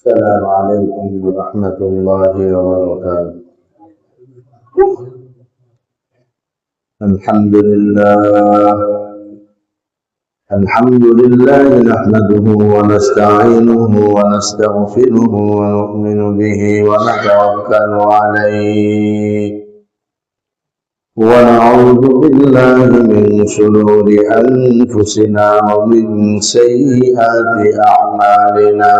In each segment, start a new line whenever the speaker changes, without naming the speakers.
السلام عليكم ورحمة الله وبركاته. الحمد لله نحمده ونستعينه ونستغفره ونؤمن به ونتوكل عليه ونعوذ بالله من شرور أنفسنا ومن سيئات أعمالنا.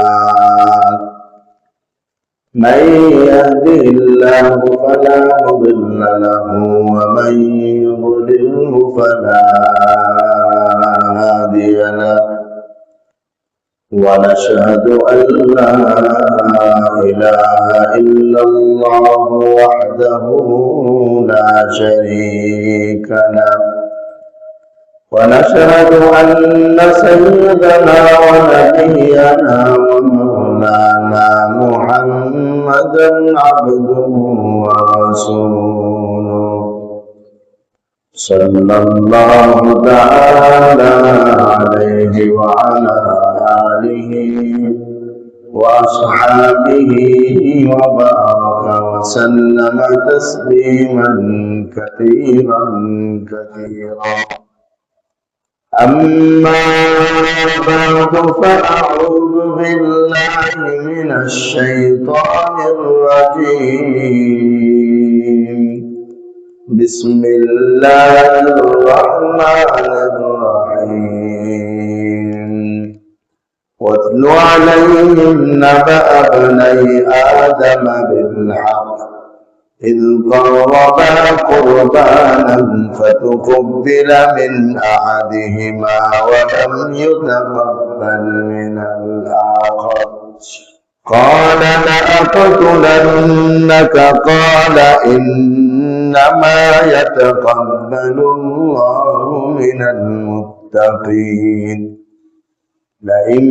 من يهده الله فلا مضل له ومن يضلله فلا هادي له، ونشهد أن لا إله إلا الله وحده لا شريك له، ونشهد أن سيدنا ونبينا ومولانا محمدا عبده ورسوله، صلى الله تعالى عليه وعلى آله وأصحابه وبارك وسلم تسليما كثيرا كثيرا. أما بعد فأعوذ بالله من الشيطان الرجيم. بسم الله الرحمن الرحيم. واتل عليهم نبأ ابني آدم بالحق إذ قربا قربانا فتقبل من أحدهما ولم يتقبل من الآخر قال لأقتلنك قال إنما يتقبل الله من المتقين. لئن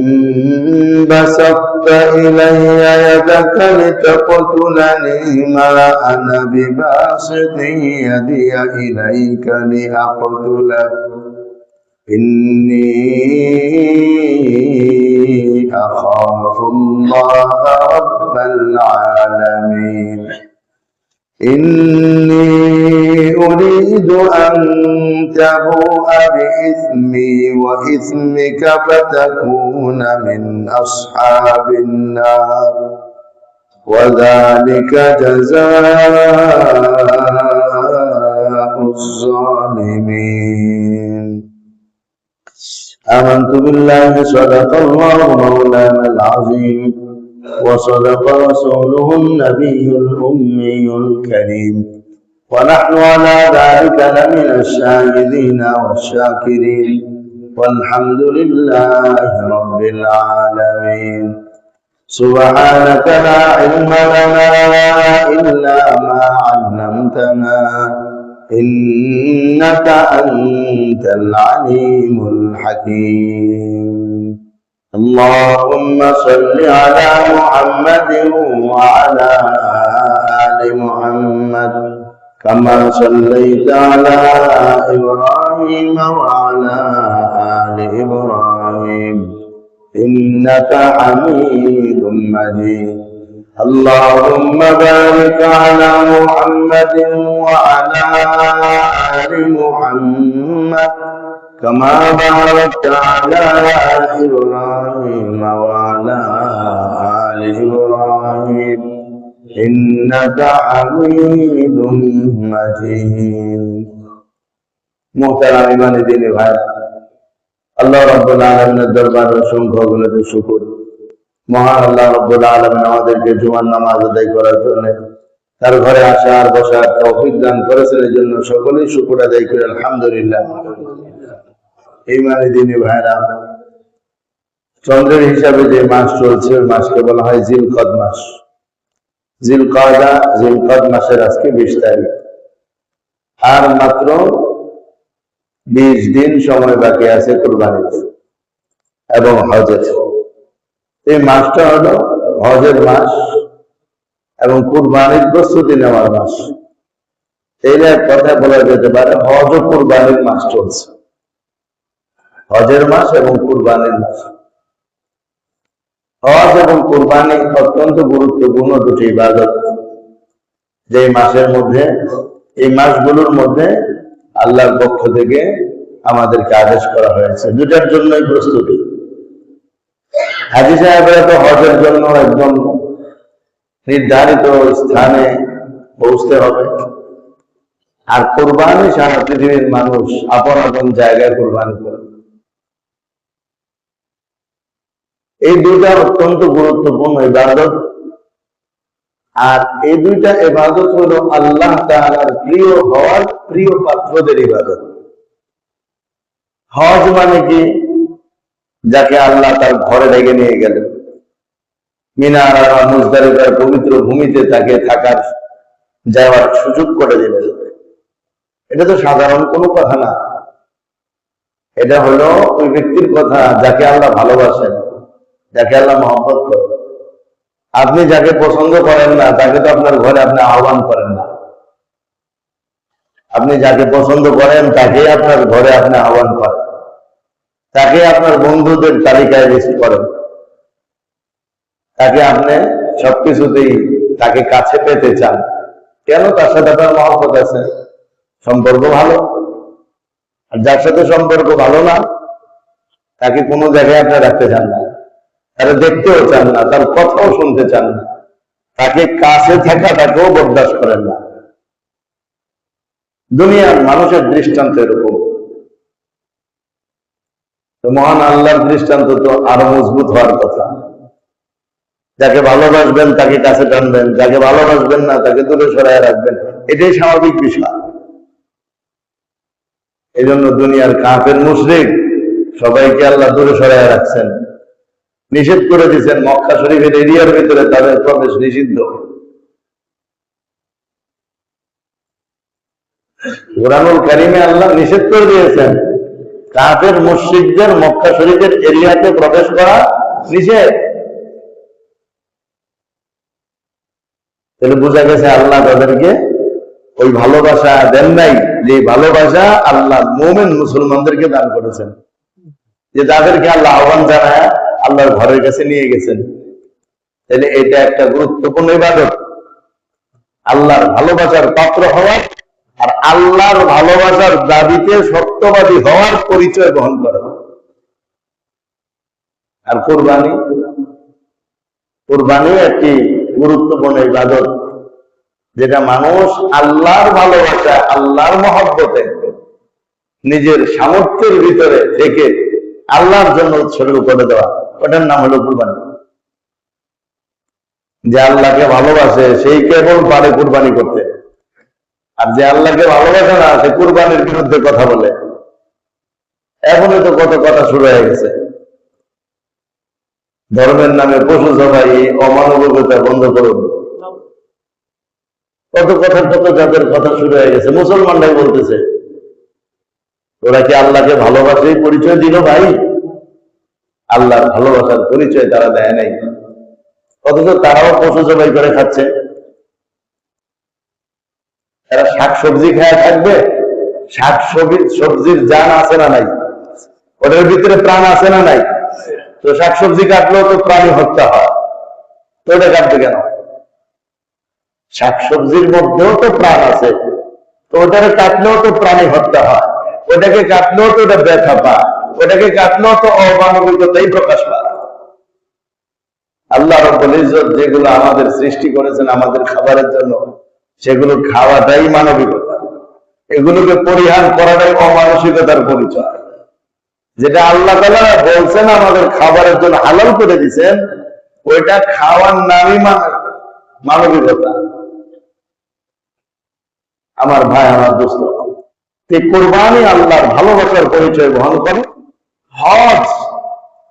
بسطت إلي يدك لتقتلني ما أنا بباسط يدي إليك لأقتلك إني أخاف الله رب العالمين. إني أريد أن تبوء بإثمي وإثمك فتكون من أصحاب النار وذلك جزاء الظالمين. آمنت بالله صدق الله مولانا العظيم وصدق رسوله النبي الأمي الكريم ونحن على ذلك لمن الشاهدين والشاكرين والحمد لله رب العالمين. سبحانك لا علم لنا إلا ما علمتنا إنك أنت العليم الحكيم. اللهم صل على محمد وعلى آل محمد كما صليت على إبراهيم وعلى آل إبراهيم إنك حميد مجيد. اللهم بارك على محمد وعلى آل محمد كما باركت على إبراهيم وعلى آل إبراهيم إنك حميد مجيد. محترم ইমানি দিনী ভাই, আল্লাহ রাব্বুল আলামিনের দরবারে অসংখ্য অগণিত শুকর। মহান আল্লাহ রাব্বুল আলামিন আমাদেরকে জুমার নামাজ আদায় করার জন্য তার ঘরে আসার বসার তৌফিক দান করেছেন। এই জন্য সকলেই শুকর আদায় করে আলহামদুলিল্লাহ। ইমানি দিনী ভাইরা, চন্দ্রের হিসাবে যে মাস চলছে ওই মাসকে বলা হয় জিলকদ মাস। জিলকদ মাসের আজকে 20 তারিখ, আর মাত্র 20 দিন সময় বাকি আছে কুরবানির এবং হজের। এই মাসটা হলো হজের মাস এবং কুরবানির প্রস্তুতি নেওয়ার মাস। এই এক কথা বলা যেতে পারে হজ ও কুরবানির মাস চলছে। হজের মাস এবং কুরবানির মাস। হজ এবং কুরবানি অত্যন্ত গুরুত্বপূর্ণ দুটি ইবাদত, যে মাসের মধ্যে, এই মাসগুলোর মধ্যে আল্লাহর পক্ষ থেকে আমাদেরকে আদেশ করা হয়েছে। দুটার জন্যই প্রস্তুতি। হাজী সাহেবরা তো হজের জন্য একদম নির্ধারিত স্থানে পৌঁছতে হবে, আর কোরবানি সারা পৃথিবীর মানুষ আপন আপন জায়গায় কোরবানি করে। এই দুইটা অত্যন্ত গুরুত্বপূর্ণ ইবাদত, আর এই দুইটা ইবাদত হলো আল্লাহ তাআলার প্রিয় হওয়ার প্রিয় পাত্রদের ইবাদত। হজ মানে কি? যাকে আল্লাহ তার ঘরে রেখে নিয়ে গেলেন, মিনা আরাফা মুজদালিফার পবিত্র ভূমিতে তাকে থাকার যাওয়ার সুযোগ করে দিলেন। এটা তো সাধারণ কোনো কথা না, এটা হলো ওই ব্যক্তির কথা যাকে আল্লাহ ভালোবাসেন, যাকে আল্লাহ মহব্বত করেন। আপনি যাকে পছন্দ করেন না তাকে তো আপনার ঘরে আপনি আহ্বান করেন না। আপনি যাকে পছন্দ করেন তাকে আপনার ঘরে আপনি আহ্বান করেন, তাকে আপনার বন্ধুদের তালিকায় লিস্ট করেন, তাকে আপনি সবকিছুতেই তাকে কাছে পেতে চান। কেন? তার সাথে আপনার মহব্বত আছে, সম্পর্ক ভালো। আর যার সাথে সম্পর্ক ভালো না তাকে কোনো জায়গায় আপনি রাখতে চান না, তারা দেখতেও চান না, তার কথাও শুনতে চান না, তাকে কাছে থাকা তাকেও বরদাস্ত করেন না। দুনিয়ার মানুষের দৃষ্টান্ত এরকম, তো মহান আল্লাহর দৃষ্টান্ত তো আরো মজবুত হওয়ার কথা। যাকে ভালোবাসবেন তাকে কাছে টানবেন, যাকে ভালোবাসবেন না তাকে দূরে সরায় রাখবেন, এটাই স্বাভাবিক বিষয়। এই জন্য দুনিয়ার কাফের মুশরিক সবাইকে আল্লাহ দূরে সরায় রাখছেন, নিষেধ করে দিয়েছেন। মক্কা শরীফের এরিয়ার ভিতরে তাদের প্রবেশ নিষিদ্ধ। কুরআনুল কারীমে আল্লাহ নিষেধ করে দিয়েছেন কাফের মুশরিকদের মক্কা শরীফের এরিয়াতে প্রবেশ করা নিষেধ। তাহলে বোঝা গেছে আল্লাহ তাদেরকে ওই ভালোবাসা দেন নাই, যে ভালোবাসা আল্লাহ মুমিন মুসলমানদেরকে দান করেছেন, যে তাদেরকে আল্লাহ আহ্বান জানায় আল্লাহর ঘরের কাছে নিয়ে গেছেন। তাহলে এটা একটা গুরুত্বপূর্ণ ইবাদত, আল্লাহর ভালোবাসার পাত্র হওয়ার আর আল্লাহর ভালোবাসার দাবিতে সত্যবাদী হওয়ার পরিচয় বহন করা। আর কুরবানি একটি গুরুত্বপূর্ণ ইবাদত, যেটা মানুষ আল্লাহর ভালোবাসা, আল্লাহর মহব্বতে নিজের সামর্থ্যের ভিতরে থেকে আল্লাহর জন্য উৎসর্গ করে দেওয়া, ওটার নাম হলো কুরবানি। যে আল্লাহকে ভালোবাসে সেই কেবল পারে কুরবানি করতে, আর যে আল্লাহকে ভালোবাসে না সে কুরবানির বিরুদ্ধে কথা বলে। এখনই তো কত কথা শুরু হয়ে গেছে, ধর্মের নামে পশু জবাই, অমানবিকতা বন্ধ করুন, কত যাদের কথা শুরু হয়ে গেছে। মুসলমানরাই বলতেছে ওরা কি আল্লাহকে ভালোবাসেই পরিচয় দিল? ভাই, আল্লাহর ভালোবাসার পরিচয় তারা দেয় নাই, অথচ তারাও পশু জবাই করে খাচ্ছে। এরা শাকসবজি খায় থাকবে, সবজির জান আছে না নাই, ওদের ভিতরে প্রাণ আছে না নাই? তো শাকসবজি কাটলেও তো প্রাণী হত্যা হয়, তো ওটা কাটবে কেন? শাকসবজির মধ্যেও তো প্রাণ আছে, তো ওটাকে কাটলেও তো প্রাণী হত্যা হয়, ওটাকে কাটলেও তো ওটা ব্যথা পায়, ওটাকে কাটলেও তো অমানবিকতাই প্রকাশ পায়। আল্লাহ রাব্বুল ইজ্জত যেগুলো আমাদের সৃষ্টি করেছেন আমাদের খাবারের জন্য, সেগুলো খাওয়াটাই মানবিকতা, এগুলোকে পরিহার করাটাই অমানসিকতার পরিচয়। যেটা আল্লাহ তাআলা বলছেন আমাদের খাবারের জন্য হালাল করে দিয়েছেন, ওইটা খাওয়ার নামই মানবিকতা। আমার ভাই, আমার দোস্ত, এই কুরবানি আল্লাহর ভালোবাসার পরিচয় বহন করে, হজ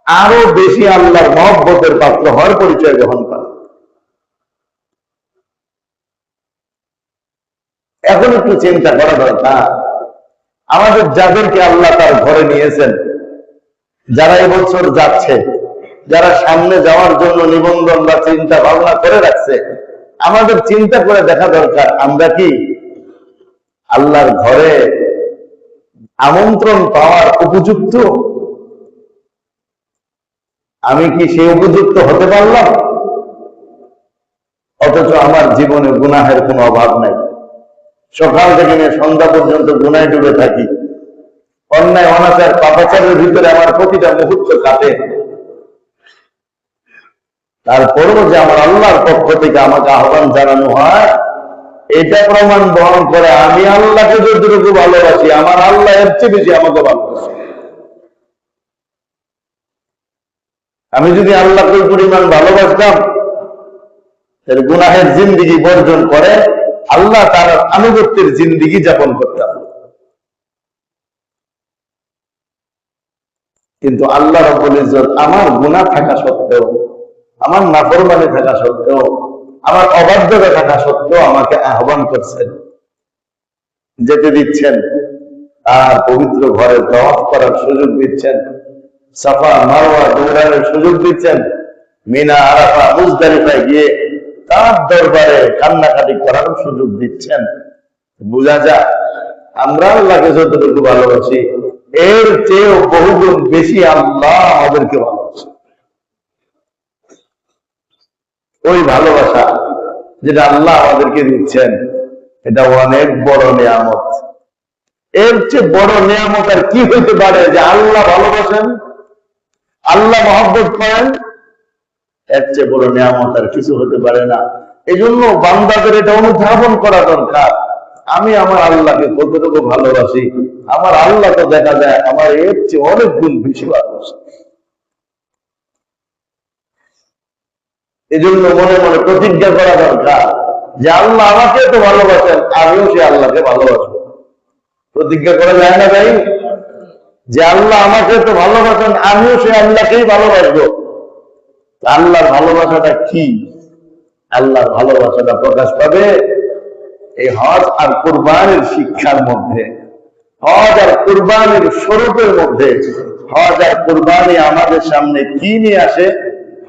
আরো বেশি আল্লাহর মহব্বতের পাত্র হওয়ার পরিচয় বহন করে। এখন একটু চিন্তা করা দরকার, আমাদের যাদেরকে আল্লাহ তার ঘরে নিয়েছেন, যারা এবছর যাচ্ছে, যারা সামনে যাওয়ার জন্য নিবন্ধন বা চিন্তা ভাবনা করে রাখছে, আমাদের চিন্তা করে দেখা দরকার আমরা কি আল্লাহর ঘরে আমন্ত্রণ পাওয়ার উপযুক্ত? আমি কি সে উপযুক্ত হতে পারলাম? অথচ আমার জীবনে গুনাহের কোনো অভাব নাই। সকাল থেকে নিয়ে সন্ধ্যা পর্যন্ত গুনায় ডুবে থাকি। অন্যায় অনাচার পাপাচারের ভিতরে আমার প্রতিটা মুহূর্ত কাটে। তারপরও যে আমার আল্লাহর পক্ষ থেকে আমাকে আহ্বান জানানো হয়, এটা প্রমাণ বহন করে আমি আল্লাহকে যতটুকু ভালোবাসি, আমার আল্লাহ এর চেয়ে বেশি আমাকে ভালোবাসি। আমি যদি আল্লাহকে ওই পরিমাণ ভালোবাসতাম, তাহলে গুনাহের জিন্দিগি বর্জন করে আল্লাহ তার আনুগত্যের জিন্দিগি যাপন করতাম। কিন্তু আল্লাহ রাব্বুল ইজ্জত আমার গুনাহ থাকা সত্ত্বেও, আমার নাফরমানি থাকা সত্ত্বেও, আমার অবাধ্যতা থাকা সত্ত্বেও আমাকে আহ্বান করছেন, যেতে দিচ্ছেন, আর পবিত্র ঘরে তাওয়াফ করার সুযোগ দিচ্ছেন, সাফা মারওয়া দৌড়ানোর সুযোগ দিচ্ছেন, মিনা আরাফা মুজদালিফায় গিয়ে তার দরবারে কান্নাকাটি করার সুযোগ দিচ্ছেন। বোঝা যায় আমরা আল্লাহকে যতটুকু ভালোবাসি, এর চেয়েও বহুগুণ বেশি আল্লাহ আমাদেরকে ভালোবাসে। ওই ভালোবাসা যেটা আল্লাহ আমাদেরকে দিচ্ছেন, এটা অনেক বড় নিয়ামত। এর চেয়ে বড় নিয়ামত আর কি হইতে পারে যে আল্লাহ ভালোবাসেন, আল্লাহ মহব্বত করেন? এর চেয়ে বড় নিয়ামত আর কিছু হতে পারে না। এই জন্য বান্দাদের এটা অনুধাবন করা দরকার, আমি আমার আল্লাহকে কতটুকু ভালোবাসি। আমার আল্লাহ তো দেখা যায় আমার এর চেয়ে অনেক গুণ বেশি ভালোবাসে। এই জন্য মনে মনে প্রতিজ্ঞা করা দরকার যে আল্লাহ আমাকে তো ভালোবাসেন, আমিও সে আল্লাহকে ভালোবাসবো। প্রতিজ্ঞা করা যায় না ভাই? যে আল্লাহ আমাকে তো ভালোবাসেন, আমিও সে আল্লাহকেই ভালোবাসবো। আল্লাহর ভালোবাসাটা কি? আল্লাহর ভালোবাসাটা প্রকাশ পাবে এই হজ আর কুরবানির শিক্ষার মধ্যে, হজ আর কুরবানির স্বরূপের মধ্যে। হজ আর কুরবানি আমাদের সামনে কি নিয়ে আসে?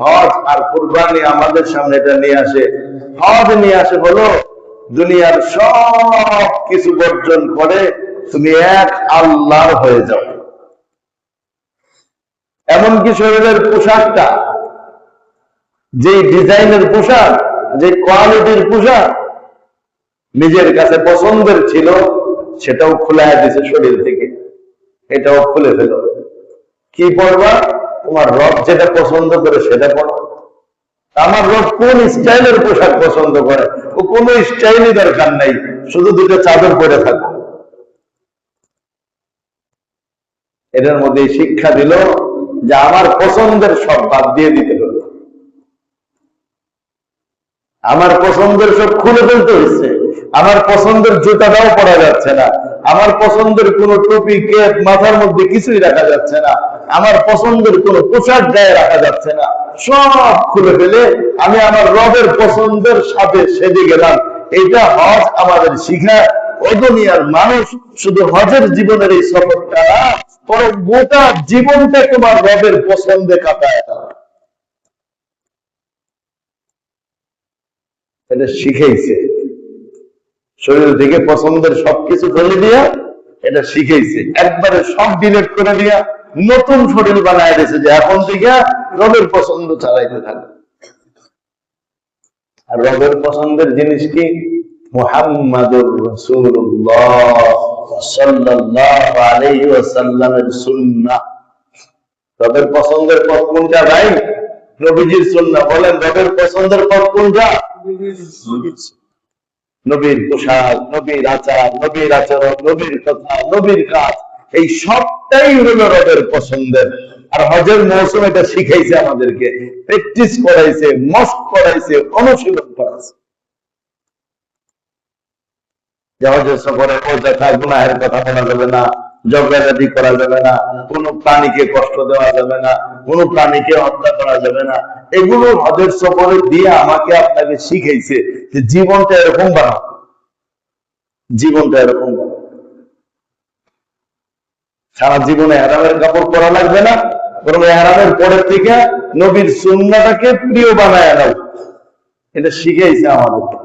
হজ আর কুরবানি আমাদের সামনে এটা নিয়ে আসে, হজ নিয়ে আসে হলো দুনিয়ার সব কিছু বর্জন করে তুমি এক আল্লাহর হয়ে যাও। এমনকি শরীরের পোশাকটা, যে ডিজাইনের পোশাক, যে কোয়ালিটির পোশাক নিজের কাছে পছন্দের ছিল, সেটাও খুলে দিছে শরীর থেকে, এটাও খুলে ফেলো। কি পড়বা? তোমার রব যেটা পছন্দ করে সেটা পড়ো। আমার রব কোন স্টাইলের পোশাক পছন্দ করে, ও কোন স্টাইলই দরকার নাই, শুধু দুটো চাদর পরে থাকো। এটার মধ্যে শিক্ষা দিল যে আমার পছন্দের সব বাদ দিয়ে দিতে হবে, আমার পছন্দের সব খুলে ফেলতে হচ্ছে, আমার পছন্দের জুতাটাও পরা যাচ্ছে না, আমার পছন্দের কোন টুপি কেপ মাথার মধ্যে কিছুই রাখা যাচ্ছে না, আমার পছন্দের কোন পোশাক গায়ে রাখা যাচ্ছে না, সব খুলে ফেলে আমি আমার রবের পছন্দের সাথে সেজে গেলাম। এটা হজ আমাদের শিখায়। ও দুনিয়ার মানুষ শুধু হজের জীবনের এই সফরটা না, বরং গোটা জীবনটা তোমার রবের পছন্দে কাটায়। এটা শিখেইছে, শরীর থেকে পছন্দের সবকিছু ফেলে দিয়া এটা শিখেইছে, একবারে সব ডিলেট করে দিয়া নতুন শরীর বানায় দিয়েছে যে এখন থেকে রবের পছন্দ চালাইতে থাকে। আর রবের পছন্দের জিনিস কি? মুহাম্মাদুর রাসূলুল্লাহ সাল্লাল্লাহু আলাইহি ওয়াসাল্লামের সুন্নাহ। রবের পছন্দের পথ কোনটা ভাই? নবীজির সুন্নাহ। বলেন রবের পছন্দের পথ কোনটা? নবীর পোশাক, নবীর আচার, নবীর আচরণ, নবীর কথা, নবীর কাজ, এই সবটাই হলো রবের পছন্দের। আর হজের মৌসুম এটা শিখাইছে আমাদেরকে, প্র্যাকটিস করাইছে, মস্ত করাইছে, অনুশীলন করাইছে। যে হজের সফরে অযথা গুনাহের কথা বলা যাবে না, ঝগড়াঝাটি করা যাবে না, কোন প্রাণীকে কষ্ট দেওয়া যাবে না, কোন প্রাণীকে হত্যা করা যাবে না। এগুলো হজের সফরে দিয়ে আমাকে আপনাকে শিখাইছে যে জীবনটা এরকম বানাও, জীবনটা এরকম বানাও। সারা জীবনে এহরামের কাপড় পরা লাগবে না, বরং এহরামের পরের থেকে নবীর সুন্নাহটাকে প্রিয় বানায় নাও, এটা শিখাইছে আমাদেরকে।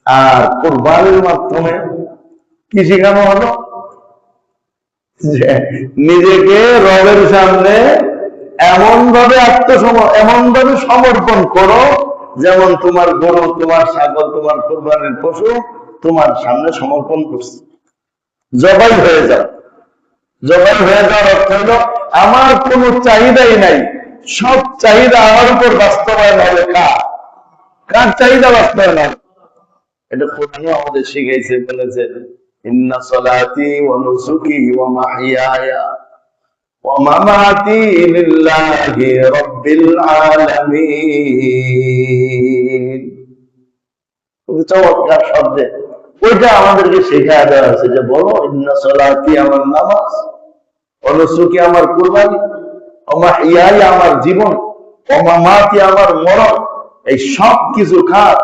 আর কুরবানির মাধ্যমে কি শেখানো হলো? যে নিজেকে রবের সামনে এমন ভাবে সমর্পণ করো যেমন তোমার গরু, তোমার ছাগল, তোমার কুরবানির পশু তোমার সামনে সমর্পণ করছে। জবাই হয়ে যাও। জবাই হয়ে যাওয়ার অর্থ হলো আমার কোনো চাহিদাই নাই, সব চাহিদা আমার উপর বাস্তবায়ন হবে। কার চাহিদা বাস্তবায়ন হবে? এটা কোরআনও আমাদের শিখাইছে, বলেছে ইন্না সলাতি ওয়া নুসুকি ওয়া মাহইয়ায়া ওয়া মামাতি লিল্লাহি রাব্বিল আলামিন। চমৎকার শব্দে ওইটা আমাদেরকে শেখায় দেওয়া হয়েছে যে বলো ইন্না সলাতি আমার নামাজ, ওয়া নুসুকি আমার কুরবানি, ওয়া মাহইয়ায়া আমার জীবন, ওয়া মামাতি আমার মরণ, এই সব কিছু কার?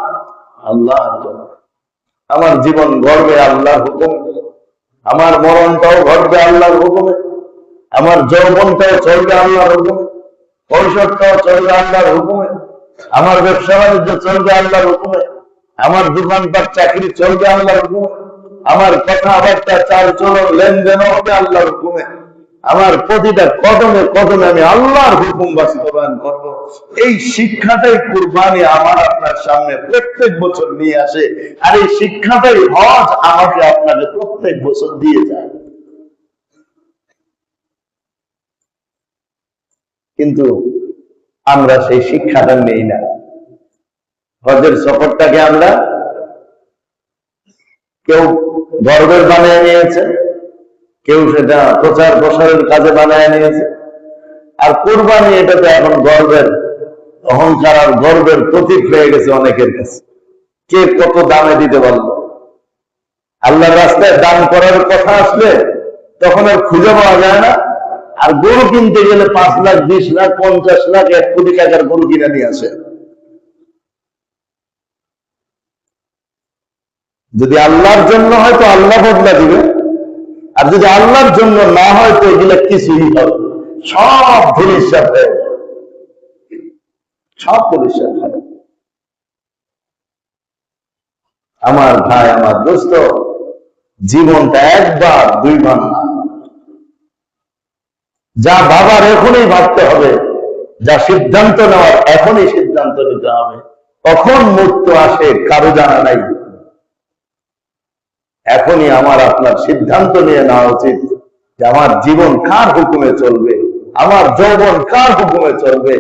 আল্লাহর জন্য। আমার জীবন গড়বে আল্লাহর হুকুমে, আমার মরণটাও ঘটবে আল্লাহর হুকুমে, আমার যৌবনটাও চলবে আল্লাহর হুকুমে, ভবিষ্যৎটাও চলবে আল্লাহর হুকুমে, আমার ব্যবসা বাণিজ্য চলবে আল্লাহর হুকুমে, আমার দোকানপাট চাকরি চলবে আল্লাহর হুকুমে, আমার কথাবার্তা চাল চলন লেনদেন হবে আল্লাহর হুকুমে, আমার প্রতিটা কদমে কদমে আমি আল্লাহর হুকুম বাস্তবায়ন করবো। এই শিক্ষাটাই কুরবানি আমার আপনার সামনে প্রত্যেক বছর নিয়ে আসে, আর এই শিক্ষাটাই হজ আমাকে আপনাকে প্রত্যেক বছর দিয়ে যায়। কিন্তু আমরা সেই শিক্ষাটা নেই না। হজের সফরটাকে আমরা কেউ গর্বের বানিয়ে নিয়েছে, কেউ সেটা প্রচার প্রসারের কাজে বানায় নিয়েছে, আর কুরবানি এটা তো এখন গর্বের, অহংকার আর গর্বের প্রতীক হয়ে গেছে অনেকের কাছে। কে কত দামে দিতে পারলো। আল্লাহর রাস্তায় দান করার কথা আসলে তখন আর খুঁজে পাওয়া যায় না, আর গরু কিনতে গেলে 5 লাখ 20 লাখ 50 লাখ 1 কোটি টাকার গরু কিনে নিয়ে আসে। যদি আল্লাহর জন্য হয় তো আল্লাহ বদলা দিবে, আর যদি আল্লাহর জন্য না হয় তো এগুলো কিছুই হবে, সব ভবিষ্যৎ হয়ে যাবে, সব ভবিষ্যৎ হবে। আমার ভাই, আমার দোস্ত, জীবনটা একবার দুইবার না। যা ভাবার এখনই ভাবতে হবে, যা সিদ্ধান্ত নেওয়ার এখনই সিদ্ধান্ত নিতে হবে। কখন মৃত্যু আসে কারো জানা নাই। এখনই আমার আপনার সিদ্ধান্ত নিয়ে নেওয়া উচিত যে আমার জীবন কার হুকুমে চলবে, আমার যৌবন কার হুকুমে চলবে।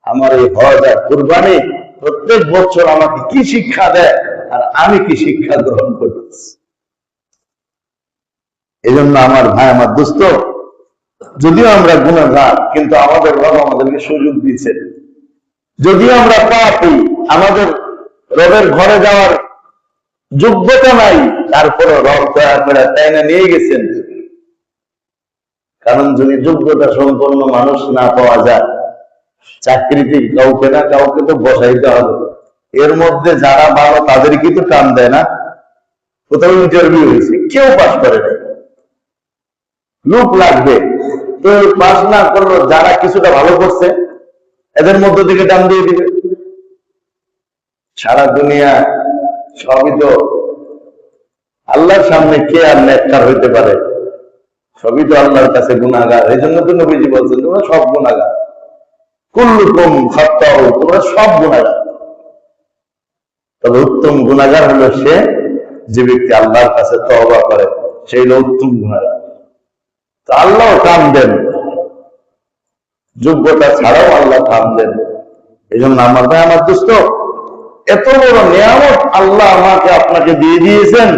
আমার এই হজ আর কুরবানি প্রত্যেক বছর আমাকে কি শিক্ষা দেয়, আর আমি কি শিক্ষা গ্রহণ করতেছি। এই জন্য আমার ভাই, আমার দোস্ত, যদিও আমরা গুনাহগার, কিন্তু আমাদের রব আমাদেরকে সুযোগ দিয়েছেন। যদিও আমরা পাপী, আমাদের রবের ঘরে যাওয়ার যোগ্যতা নাই, তারপরে রব দয়া করে তাই না নিয়ে গেছেন। কারণ যদি যোগ্যতা সম্পন্ন মানুষ না পাওয়া যায়, চাকরিতে কাউকে না কাউকে তো বসাইতে হবে। এর মধ্যে যারা ভালো তাদেরকে তো টান দেয় না। কোথাও ইন্টারভিউ হয়েছে, কেউ পাস করে নাই, লোক লাগবে, তো পাস না করলো যারা কিছুটা ভালো করছে এদের মধ্য থেকে টান দিয়ে দিবে। সারা দুনিয়া সবই তো আল্লাহর সামনে, কে আর নেককার হইতে পারে? সবই তো আল্লাহর কাছে গুনাহগার। এই জন্য তো নবীজি বলছেন তোমরা সব গুনাহগার, কুল্লুকুম খাত্তাউ, তোমরা সব গুনাহগার। তবে উত্তম গুনাহগার হলো সে যে ব্যক্তি আল্লাহর কাছে তওবা করে, সেই হলো উত্তম গুনাহগার। তো আল্লাহ কাম দেন, যোগ্যতা ছাড়াও আল্লাহ কাম দেন। এই জন্য আমার ভাই, আমার দোস্ত, এত বড় নিয়ামত আল্লাহ আমাকে আপনাকে দিয়ে দিয়েছেন,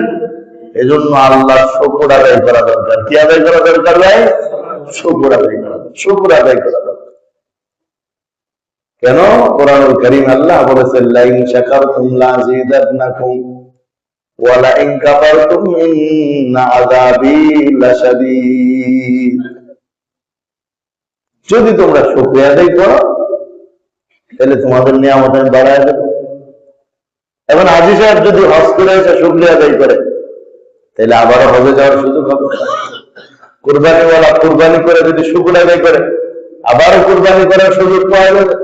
এজন্য আল্লাহর শুকর আদায় করা দরকার। কি আদায় করা দরকার ভাই? শুকর আদায় করা দরকার, শুকর আদায় করা দরকার। কেন? কোরআনুল কারীম আল্লাহ বলেছেন লাইন শাকারতুম লাযীদান্নাকুম ওয়া লাইন কাফারতুম ইন্না আযাবী লাশাদীদ। যদি তোমরা শুকরিয়া আদায় করো তাহলে তোমাদের নিয়ামত আমি বাড়ায় দেব। এখন হাজী সাহেব যদি হজ করে এসে শুকরিয়া আদায় করে তাহলে আবারও হজে যাওয়ার সুযোগ হবে। কুরবানিওয়ালা কুরবানি করে যদি শুকর আদায় করে আবারও কুরবানি করার সুযোগ পাওয়া যাবে।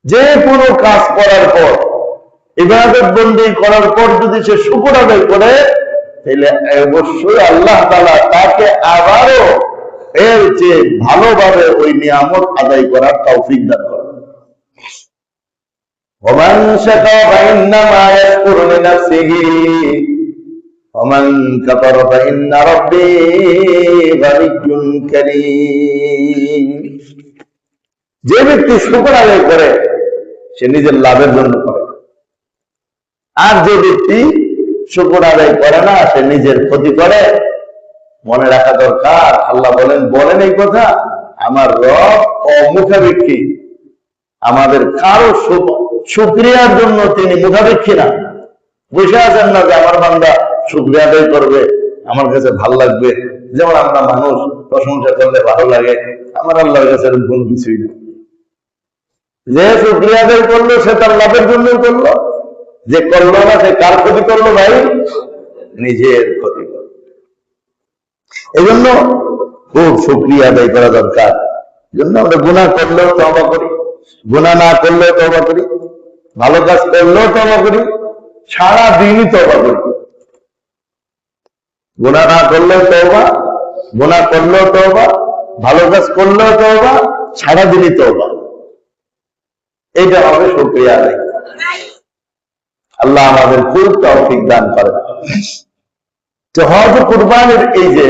যে কোনো কাজ করার পর, ইবাদত বন্দেগী করার পর যদি সে শুকর আদায় করে তাহলে অবশ্যই আল্লাহ তাআলা তাকে আবারও এর চেয়ে ভালোভাবে ওই নিয়ামত আদায় করার তৌফিক দান করেন। ওমান শাকারা ফাইন্নামা ইয়াশকুরু লিনাফসিহি ওমান কাফারা ফাইন্না রাব্বী গানিয়্যুন কারীম। যে ব্যক্তি শুকর আদায় করে সে নিজের লাভের জন্য করে, আর যে ব্যক্তি শুকর আদায় করে না সে নিজের ক্ষতি করে। মনে রাখা দরকার, আল্লাহ বলেন এই কথা, আমার রব অমুখাপেক্ষী, আমাদের কারো শুকরিয়ার জন্য তিনি মুখাপেক্ষী না। বসে আছেন না যে আমার বান্দা শুকরিয়া আদায় করবে, আমার কাছে ভালো লাগবে। যেমন আমরা মানুষ প্রশংসা করলে ভালো লাগে, আমার আল্লাহর কাছে কোনো কিছুই না। যে শুকরিয়া আদায় করলো সে তার লাভের জন্য করলো, যে করলো না সে কার ক্ষতি করলো ভাই? নিজের ক্ষতি করলো। এই জন্য খুব শুকরিয়া আদায় করা দরকার। এই জন্য আমরা গুনাহ করলেও তওবা করি, গুনাহ না করলেও তওবা করি, ভালো কাজ করলেও তওবা করি, সারা দিনই তওবা করি। গুনাহ না করলেও তওবা, গুনাহ করলেও তওবা, ভালো কাজ করলেও তওবা, সারা দিনই তওবা। এইটা হবে শুকরিয়া আদায়। আল্লাহ আমাদের খুব তৌফিক দান করেন। তো হজ কুরবানির এই যে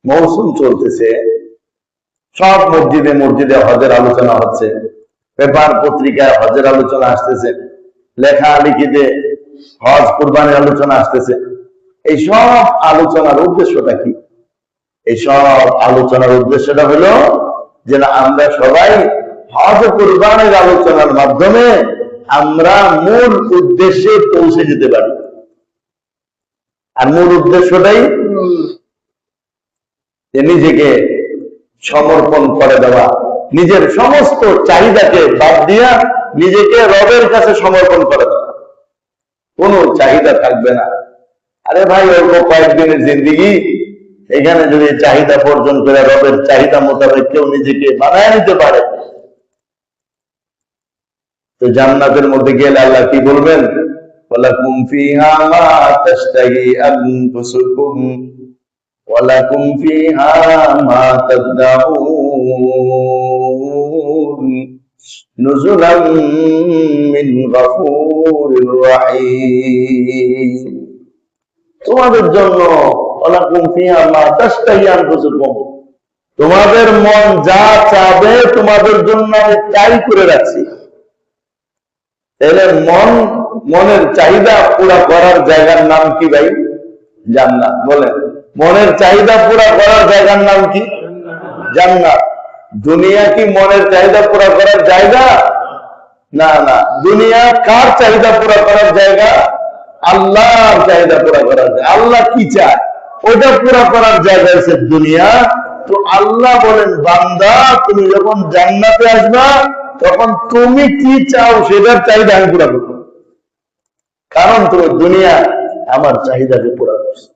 মৌসুম চলতেছে, সব মসজিদে মসজিদে হজের আলোচনা হচ্ছে, পেপার পত্রিকায় হজের আলোচনা আসতেছে, লেখালেখিতে হজ কুরবানির আলোচনা আসতেছে। এই সব আলোচনার উদ্দেশ্যটা কি? এই সব আলোচনার উদ্দেশ্যটা হলো যে আমরা সবাই হজ কুরবানির আলোচনার মাধ্যমে আমরা মূল উদ্দেশ্যে পৌঁছে যেতে পারি। আর মূল উদ্দেশ্যটাই নিজেকে সমর্পণ করে দেওয়া, নিজের সমস্ত চাহিদাকে বাদ দিয়া নিজেকে রবের কাছে সমর্পণ করে দেওয়া। কোনো চাহিদা থাকবে না। আরে ভাই অল্প কয়েকদিনের জিন্দিগি, এখানে যদি চাহিদা বর্জন করে রবের চাহিদা মোতাবেক কেউ নিজেকে বানায় নিতে পারে, তো জান্নাতের মধ্যে গেলে আল্লাহ কি বলবেন? ওয়ালাকুম ফিহা মা তাশতাহি আনফুসুকুম ওয়ালাকুম ফিহা মা তাদউন নুজুলাম মিন গফুরির রহিম। তোমাদের জন্য ওয়ালাকুম ফিহা মা তাশতাহি আনফুসুকুম, তোমাদের মন যা চাবে তোমাদের জন্য আমি তাই করে রাখছি। তাহলে মনের চাহিদা পুরা করার জায়গার নাম কি ভাই? জান্নাত। বলেন, মনের চাহিদা পুরা করার জায়গার নাম কি? জান্নাত। দুনিয়া কি মনের চাহিদা পুরা করার জায়গা? না না, দুনিয়া কার চাহিদা পুরা করার জায়গা? আল্লাহর চাহিদা পুরা করার জায়গা। আল্লাহ কি চায় ওটা পুরা করার জায়গা হচ্ছে দুনিয়া। তো আল্লাহ বলেন, বান্দা তুমি যখন জান্নাতে আসবা তখন তুমি কি চাও সেটার চাহিদা আমি পুরা করবো, কারণ তুমি দুনিয়া আমার চাহিদাকে পুরা করছো।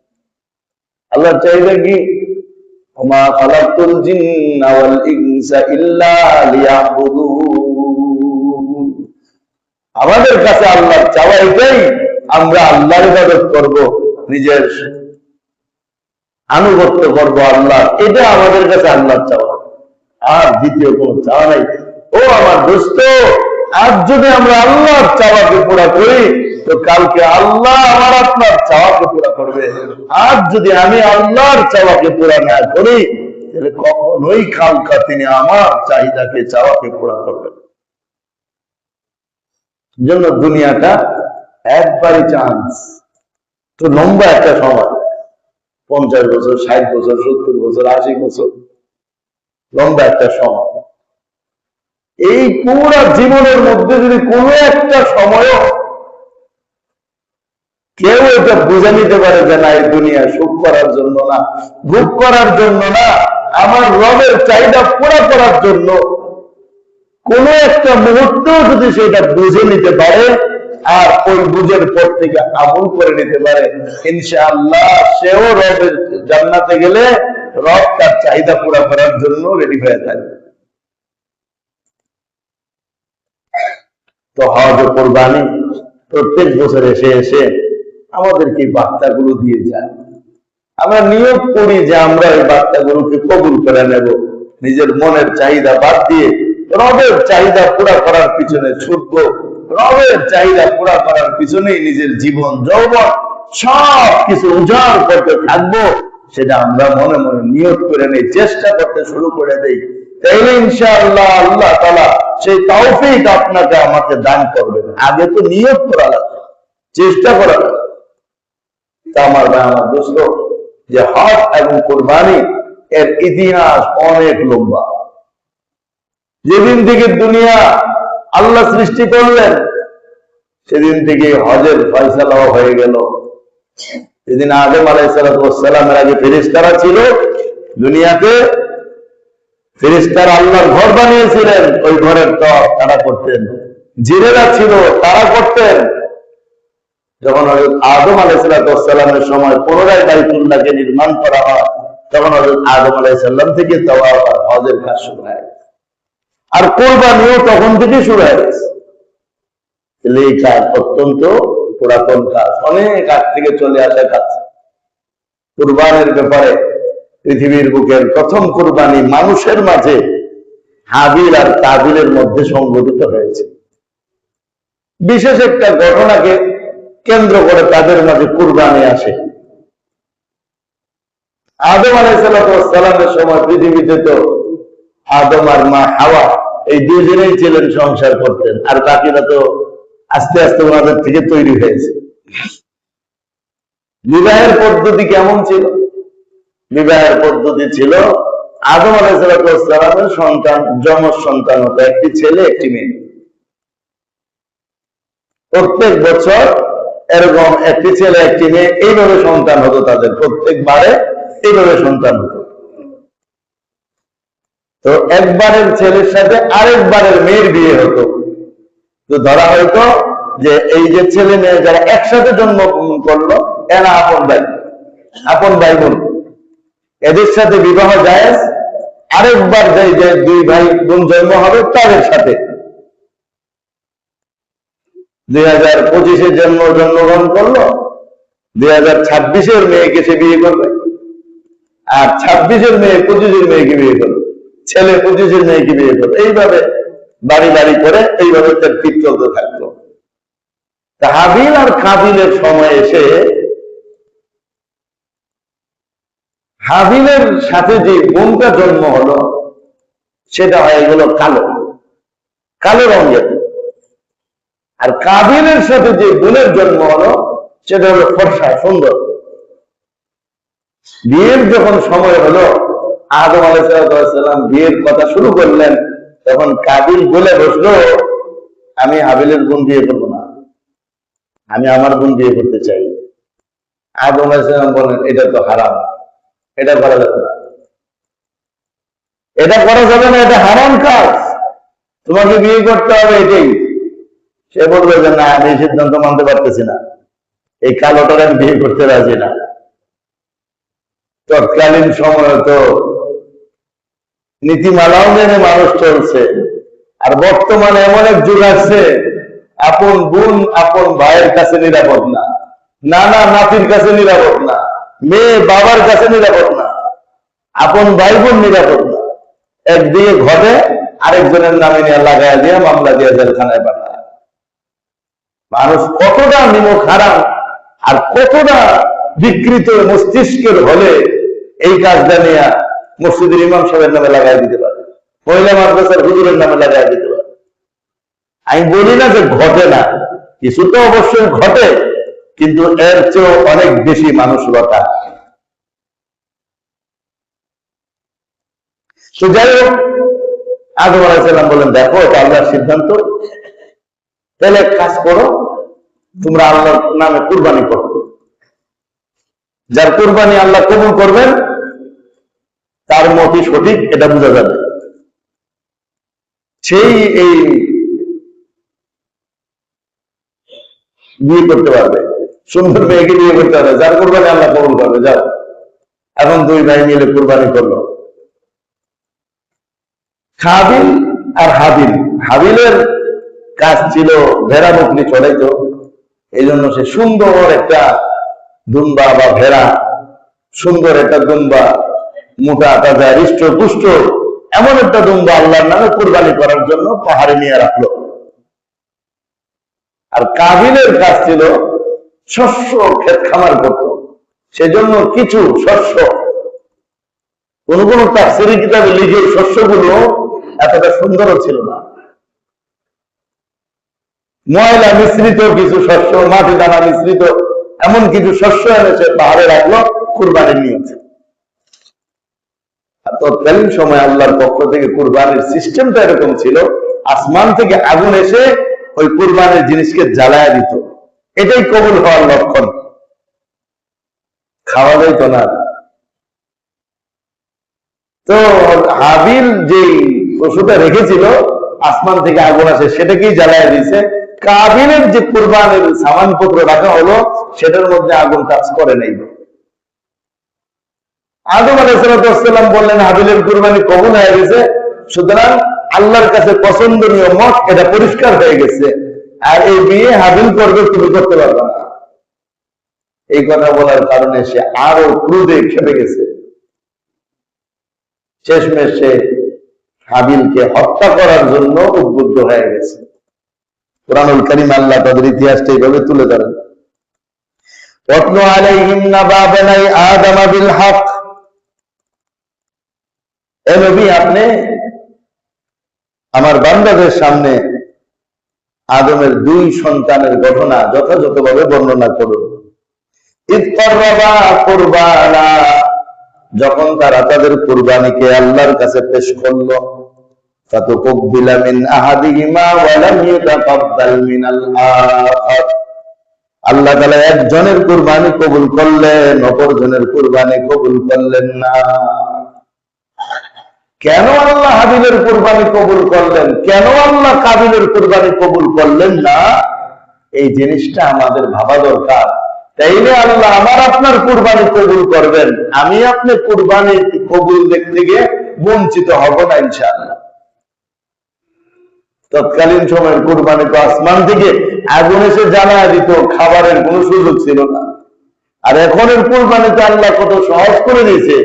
আল্লাহর চাহিদা কি? ওমা খালাকতুল জিন্না ওয়াল ইনসা ইল্লা লিয়াবুদুন। আমাদের কাছে আল্লাহর চাওয়া এটাই, আমরা আল্লাহর ইবাদত করব, নিজের আনুগত্য করব আল্লাহ, এটা আমাদের কাছে আল্লাহর চাওয়া। আর দ্বিতীয় কোন চাওয়া নাই। ও আমার দোস্ত, আজ যদি আমরা আল্লাহর চাওয়াকে পুরা করি তো কালকে আল্লাহ আমার আপনার চাওয়াকে পুরা করবে। আজ যদি আমি আল্লাহর চাওয়াকে পুরা না করি তাহলে কখনোই কালকা তিনি আমার চাহিদাকে চাওয়াকে পুরা করবেন। জন্য দুনিয়াটা একবারই চান্স। তো লম্বা একটা সময়, 50 বছর, 60 বছর, 70 বছর, 80 বছর, লম্বা একটা সময়। এই পুরা জীবনের মধ্যে যদি কোনো একটা সময় কেউ এটা বুঝে নিতে পারে যে না, এই দুনিয়া সুখ করার জন্য না, ভোগ করার জন্য না, আমার রবের চাহিদা পুরা করার জন্য, কোন একটা মুহূর্ত যদি সেটা বুঝে নিতে পারে আর ওই বুঝের পর থেকে আমল করে নিতে পারে, ইনশাআল্লাহ সেও রবের জান্নাতে গেলে রব তার চাহিদা পুরা করার জন্য রেডি হয়ে থাকবে। তো হজ ও কুরবানি প্রত্যেক বছর এসে এসে আমাদেরকে এই বার্তাগুলো দিয়ে যায়। আমরা নিয়োগ করি যে আমরা এই বার্তাগুলোকে কবুল করে নেব, নিজের মনের চাহিদা বাদ দিয়ে রবের চাহিদা পুরা করার পিছনে ছুটবো, রবের চাহিদা পুরা করার পিছনেই নিজের জীবন যৌবন সব কিছু উজাড় করতে থাকবো। সেটা আমরা মনে মনে নিয়োগ করে নেই, চেষ্টা করতে শুরু করে দেই, তাইলে ইনশাআল্লাহ আল্লাহ তাআলা সেই তৌফিক আপনাকে আমাকে দান করবেন। আগে তো নিয়োগ করা লাগবে, চেষ্টা করা লাগবে। তা আমার ভাই, আমার দোস্ত, যে হজ এবং কুরবানি এর ইতিহাস অনেক লম্বা। যেদিন থেকে দুনিয়া আল্লাহ সৃষ্টি করলেন সেদিন থেকে হজের ফয়সালা হয়ে গেল। যেদিন আদম আলাইহিস সালামের আগে ফেরেশতারা ছিল দুনিয়াতে, ফেরেশতারা আল্লাহর ঘর বানিয়েছিলেন, ওই ঘরের তপ তারা করতেন। জিনেরা ছিল, তারা করতেন। যখন আদম আলাইহিস সালামের সময় পুনরায় বাইতুল্লাহকে নির্মাণ করা হয়, তখন আদম আলাইহিস সালাম থেকে তাওয়াফ আর হজের কাজ শুরু হয়, আর কুরবানিও তখন থেকে শুরু হয়ে গেছে। এই কাজ অত্যন্ত পুরাতন কাজ, অনেক আগ থেকে চলে আসা কাজ। কুরবানির ব্যাপারে পৃথিবীর বুকের প্রথম কুরবানি মানুষের মাঝে হাবিল আর কাবিলের মধ্যে সংঘটিত হয়েছে। বিশেষ একটা ঘটনাকে কেন্দ্র করে তাদের মাঝে কুরবানি আসে। আদম আলাইহিস সালামের সময় পৃথিবীতে তো আদম আর মা হাওয়া এই দুজনেই ছিলেন, সংসার করতেন, আর বাকিরা তো আস্তে আস্তে ওনাদের থেকে তৈরি হয়েছে। বিবাহের পদ্ধতি কেমন ছিল? বিবাহের পদ্ধতি ছিল আদম আলাইহিস সালামের সন্তান, যমজ সন্তান হতো, একটি ছেলে একটি মেয়ে। প্রত্যেক বছর এরকম একটি ছেলে একটি মেয়ে এইভাবে সন্তান হতো তাদের, প্রত্যেকবারে এইভাবে সন্তান হতো। তো একবারের ছেলের সাথে আরেকবারের মেয়ের বিয়ে হতো। তো ধরা হয়তো যে এই যে ছেলে মেয়ে যারা একসাথে জন্মগ্রহণ করলো এরা আপন ভাই বোন, এদের সাথে বিবাহ জায়েজ। আরেকবার যে দুই ভাই বোন জন্ম হবে তাদের সাথে 2025-এ জন্মগ্রহণ করলো, 2026-এর মেয়েকে সে বিয়ে করবে, আর 26-এর মেয়ে 25-এর মেয়েকে বিয়ে করবে, ছেলে 25-এর মেয়েকে বিয়ে করবে। এইভাবে বাড়ি বাড়ি করে এইভাবে তার ঠিক চলতে থাকলো। হাবিল আর কাবিলের সময় এসে হাবিলের সাথে যে বোনটা জন্ম হলো সেটা হয়ে গেল কালো রঙের, আর কাবিলের সাথে যে বোনের জন্ম হলো সেটা হলো ফর্সা, সুন্দর। বিয়ের যখন সময় হলো, আদম আলাইহিস সালাম বিয়ের কথা শুরু করলেন, তখন কাবিল বলে বসলো, আমি হাবিলের বোন বিয়ে করবো না, আমি আমার বোন বিয়ে করতে চাই। আদম আলাইহিস সালাম বলেন, এটা তো হারাম, এটা করা যাবে না, এটা করা যাবে না, এটা হারাম কাজ, তোমাকে বিয়ে করতে হবে এটাই। সে বলবে যে না, আমি সিদ্ধান্ত মানতে পারতেছি না, এই কালোটার আমি বিয়ে করতে রাজি না। তৎকালীন সময় তো নীতিমালাও মেনে মানুষ চলছে, আর বর্তমানে এমন এক যুগ আছে, আপন বোন আপন ভাইয়ের কাছে নিরাপদ না, নানা নাতির কাছে নিরাপদ না, মেয়ে বাবার কাছে নিরাপদ না, আপন ভাই বোন নিরাপদ না। একদিকে ঘটে, আরেকজনের নামে নিয়ে লাগাই দিয়ে মামলা দিয়ে জেলখানায় পাঠায়। মানুষ কতটা নিমক হারাম আর কতটা বিকৃত মস্তিষ্কের হলে এই কাজটা নিয়ে মসজিদের ইমাম সাহেবের নামে লাগাই দিতে পারে, মহিলা মাদ্রাসার হুজুরের নামে লাগাই দিতে পারে। আমি বলি না যে ঘটে না, কিছু তো অবশ্যই ঘটে, কিন্তু এর চেয়েও অনেক বেশি মানুষলতা। তো যাই হোক, আদম আলাইহিস সালাম বলেন, দেখো এটা আল্লাহর সিদ্ধান্ত, তাহলে কাজ করো, তোমরা আল্লাহর নামে কুরবানি করো, যার কুরবানি আল্লাহ কবুল করবেন তার মতই সঠিক, এটা বোঝা যাবে। সেই এই বিয়ে করতে পারবে, সুন্দর মেয়েকে বিয়ে করতে পারবে, যার কুরবানি আল্লাহ কবুল করবে। যাও, এখন দুই ভাই মিলে কুরবানি করলো। কাবিল আর হাবিল, হাবিলের কাজ ছিল ভেড়া বকরি চড়াইতো, এই জন্য সে সুন্দর একটা দুম্বা বা ভেড়া, সুন্দর একটা দুম্বা, মোটা তাজা হৃষ্ট পুষ্ট, এমন একটা দুম্বা আল্লাহর নামে কুরবানি করার জন্য পাহাড়ে নিয়ে রাখলো। আর কাবিলের কাজ ছিল শস্য ক্ষেত খামার করত, সেজন্য কিছু শস্য, কোন কোন তাফসীরি কিতাবে লিখে শস্যগুলো এতটা সুন্দরও ছিল না, ময়লা মিশ্রিত কিছু শস্য, মাটি দানা মিশ্রিত এমন কিছু শস্য এনেছে পাহাড়ে রাখলো কুরবানি নিয়েছে। তৎকালীন সময় আল্লাহর পক্ষ থেকে কুরবানির সিস্টেমটা এরকম ছিল, আসমান থেকে আগুন এসে ওই কুরবানির জিনিসকে জ্বালায় দিত, এটাই কবুল হওয়ার লক্ষণ। খাওয়া যাইত না। তো হাবিল যে পশুটা রেখেছিল, আসমান থেকে আগুন আসে সেটাকেই জ্বালায় দিয়েছে। কাবিলের যে কুরবানির সামানপত্র রাখা হলো সেটার মধ্যে আগুন কাজ করে নাই। আদম আলাইহিস সালাম বললেন হাবিলের কুরবানি কবুল হয়ে গেছে, সুতরাং আল্লাহর কাছে পছন্দনীয় মত এটা পরিষ্কার হয়ে গেছে, আর এই বিয়ে হাবিল করবে, তুমি করতে পারবে না। এই কথা বলার কারণে সে আরো ক্রোধে খেপে গেছে। শেষমেশ সে হাবিলকে হত্যা করার জন্য উদ্বুদ্ধ হয়ে গেছে। কুরআনুল কারীম আল্লাহ তাদের ইতিহাসটা এইভাবে তুলে ধরেন, ওয়াতলু আলাইহিম নাবা বানাই আদম বিল হক। এ নবী, আপনি আমার বান্দাদের সামনে আদমের দুই সন্তানের ঘটনা যথাযথভাবে বর্ণনা করুন। ইদ করবা কুরবানা, যখন তারা তাদের কুরবানিকে আল্লাহর কাছে পেশ করলো, ফাতুকবিলা মিন আহাদিহিমা ওয়া লাম ইয়াতাকাব্বাল মিনাল আখার। আল্লাহ তাআলা একজনের কুরবানি কবুল করলেন, অপরজনের কুরবানি কবুল করলেন না। কেন আল্লাহ হাবিলের কুরবানি কবুল করলেন, কেন আল্লাহ কাবিলের কুরবানি কবুল করলেন না, এই জিনিসটা আমাদের ভাবা দরকার। তাইলে আল্লাহ আমার আপনার কুরবানি কবুল করবেন, আমি আপনি কুরবানি কবুল দেখতে গিয়ে বঞ্চিত হব না ইনশাআল্লাহ। তৎকালীন সময়ের কুরবানি তো আসমান থেকে আগুন এসে জ্বালায় দিত, খাবারের কোনো সুযোগ ছিল না। আর এখনের কুরবানি তো আল্লাহ কত সহজ করে দিয়েছে,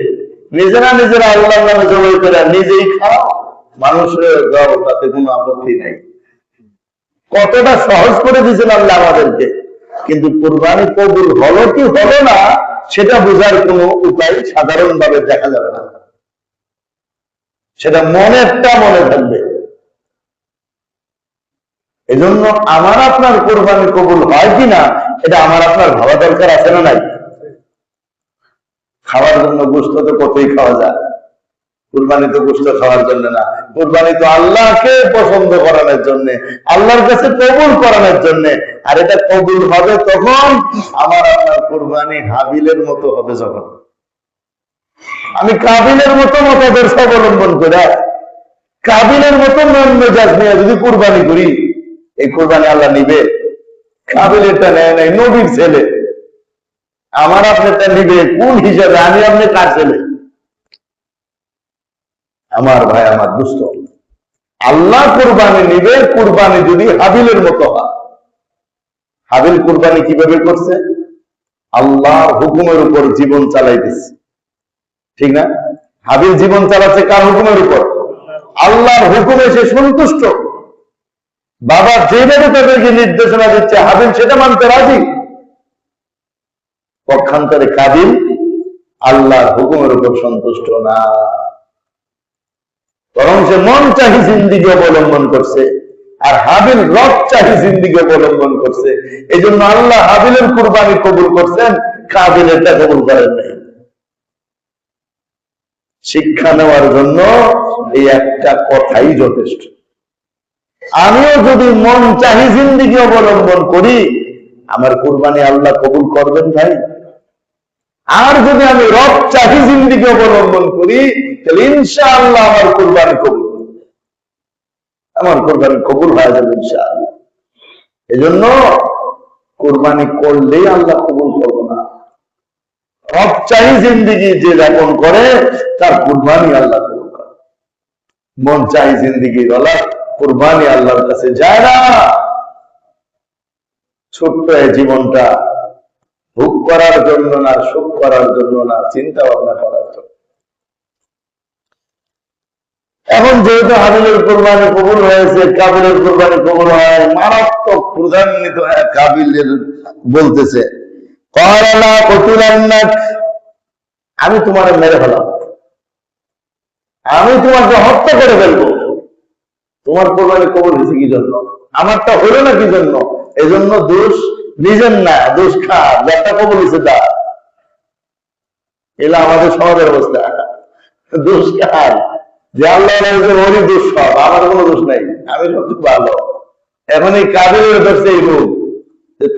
নিজেরা আল্লাহর নামে জবাই করে নিজেই খাও, মানুষের দাও, তাতে কোনো আপত্তি নাই। কতটা সহজ করে দিয়েছেন আল্লাহ আমাদেরকে, কিন্তু কুরবানি কবুল হলো কি হলো না সেটা বোঝার কোনো উপায় সাধারণ ভাবে দেখা যাবে না, সেটা মনেরটা মনে থাকবে। এজন্য আমার আপনার কুরবানি কবুল হয় কিনা এটা আমার আপনার ভাবা দরকার আছে না নাই? খাওয়ার জন্য গোশত তো কতই খাওয়া যায়, কুরবানি তো গোশত খাওয়ার জন্য না, কুরবানি তো আল্লাহকে পছন্দ করানোর জন্য, আল্লাহর কাছে কবুল করানোর জন্য। আর এটা কবুল হবে তখন আমার আপনার কুরবানি হাবিলের মতো হবে, যখন আমি কাবিলের মতো মতাদর্শ অবলম্বন করে কাবিলের মতো মন মেজাজ নিয়ে যদি কুরবানি করি, এই কুরবানি আল্লাহ নিবে? কাবিলেরটা নেয় নাই, নবীর ছেলে, আমার আপনারটা নিবে কোন হিসাবে? আমি আপনি কার ছেলে? আমার ভাই, আমার দুস্থ, আল্লাহ কুরবানি নিবে কুরবানি যদি হাবিলের মতো হয়। হাবিল কুরবানি কিভাবে করছে? আল্লাহর হুকুমের উপর জীবন চালাইতেছে, ঠিক না? হাবিল জীবন চালাচ্ছে কার হুকুমের উপর? আল্লাহর হুকুমে সে সন্তুষ্ট। বাবা যেভাবে তাদেরকে নির্দেশনা দিচ্ছে হাবিল সেটা মানতে রাজি। পক্ষান্তরে কাবিল আল্লাহর হুকুমের উপর সন্তুষ্ট না, বরং সে মন চাহি জিন্দিগি অবলম্বন করছে, আর হাবিল রব চাহি জিন্দিগি অবলম্বন করছে। এই জন্য আল্লাহ হাবিলের কুরবানি কবুল করছেন, কাবিলেরটা কবুল করেন নাই। শিক্ষা নেওয়ার জন্য এই একটা কথাই যথেষ্ট। আমিও যদি মন চাহি জিন্দিগি অবলম্বন করি, আমার কুরবানি আল্লাহ কবুল করবেন ভাই। আর যদি আমি রব চাহি জিন্দিগি অবলম্বন করি, তাহলে ইনশাআল্লাহ আমার কুরবানি কবুল, আমার কুরবানি কবুল হয়ে যাবে ইনশাআল্লাহ। এজন্য কুরবানি করলেই আল্লাহ কবুল করবে না। রব চাহি জিন্দিগি যে যাপন করে তার কুরবানি আল্লাহ কবুল করে। মন চাহি জিন্দিগি বলা কুরবানি আল্লাহর কাছে যায় না। ছোট্ট এই জীবনটা ভোগ করার জন্য না, সুখ করার জন্য না, চিন্তা ভাবনা করার জন্য। এখন যেহেতু হাবিলের কোরবানি কবুল হয়েছে, কাবিলের কোরবানি কবুল হয়, মারাত্মক প্রধান্বিত কাবিলের বলতেছে আমি তোমার মেরে ফেলাম, আমি তোমাকে হত্যা করে ফেলবো। তোমার কোরবানি কবুল হয়েছে কি জন্য? আমারটা হলো না কি জন্য? এজন্য দোষ নিজের না, দোষ খার, যারটা কবুল হয়েছে তার। এলা আমাদের সমাজের অবস্থা। দোষ খার যে আল্লাহ ওরই দোষ সব, আমার কোনো দোষ নাই, আমি সবচেয়ে ভালো। এখন এই কাবিলের দোষে এই রূপ,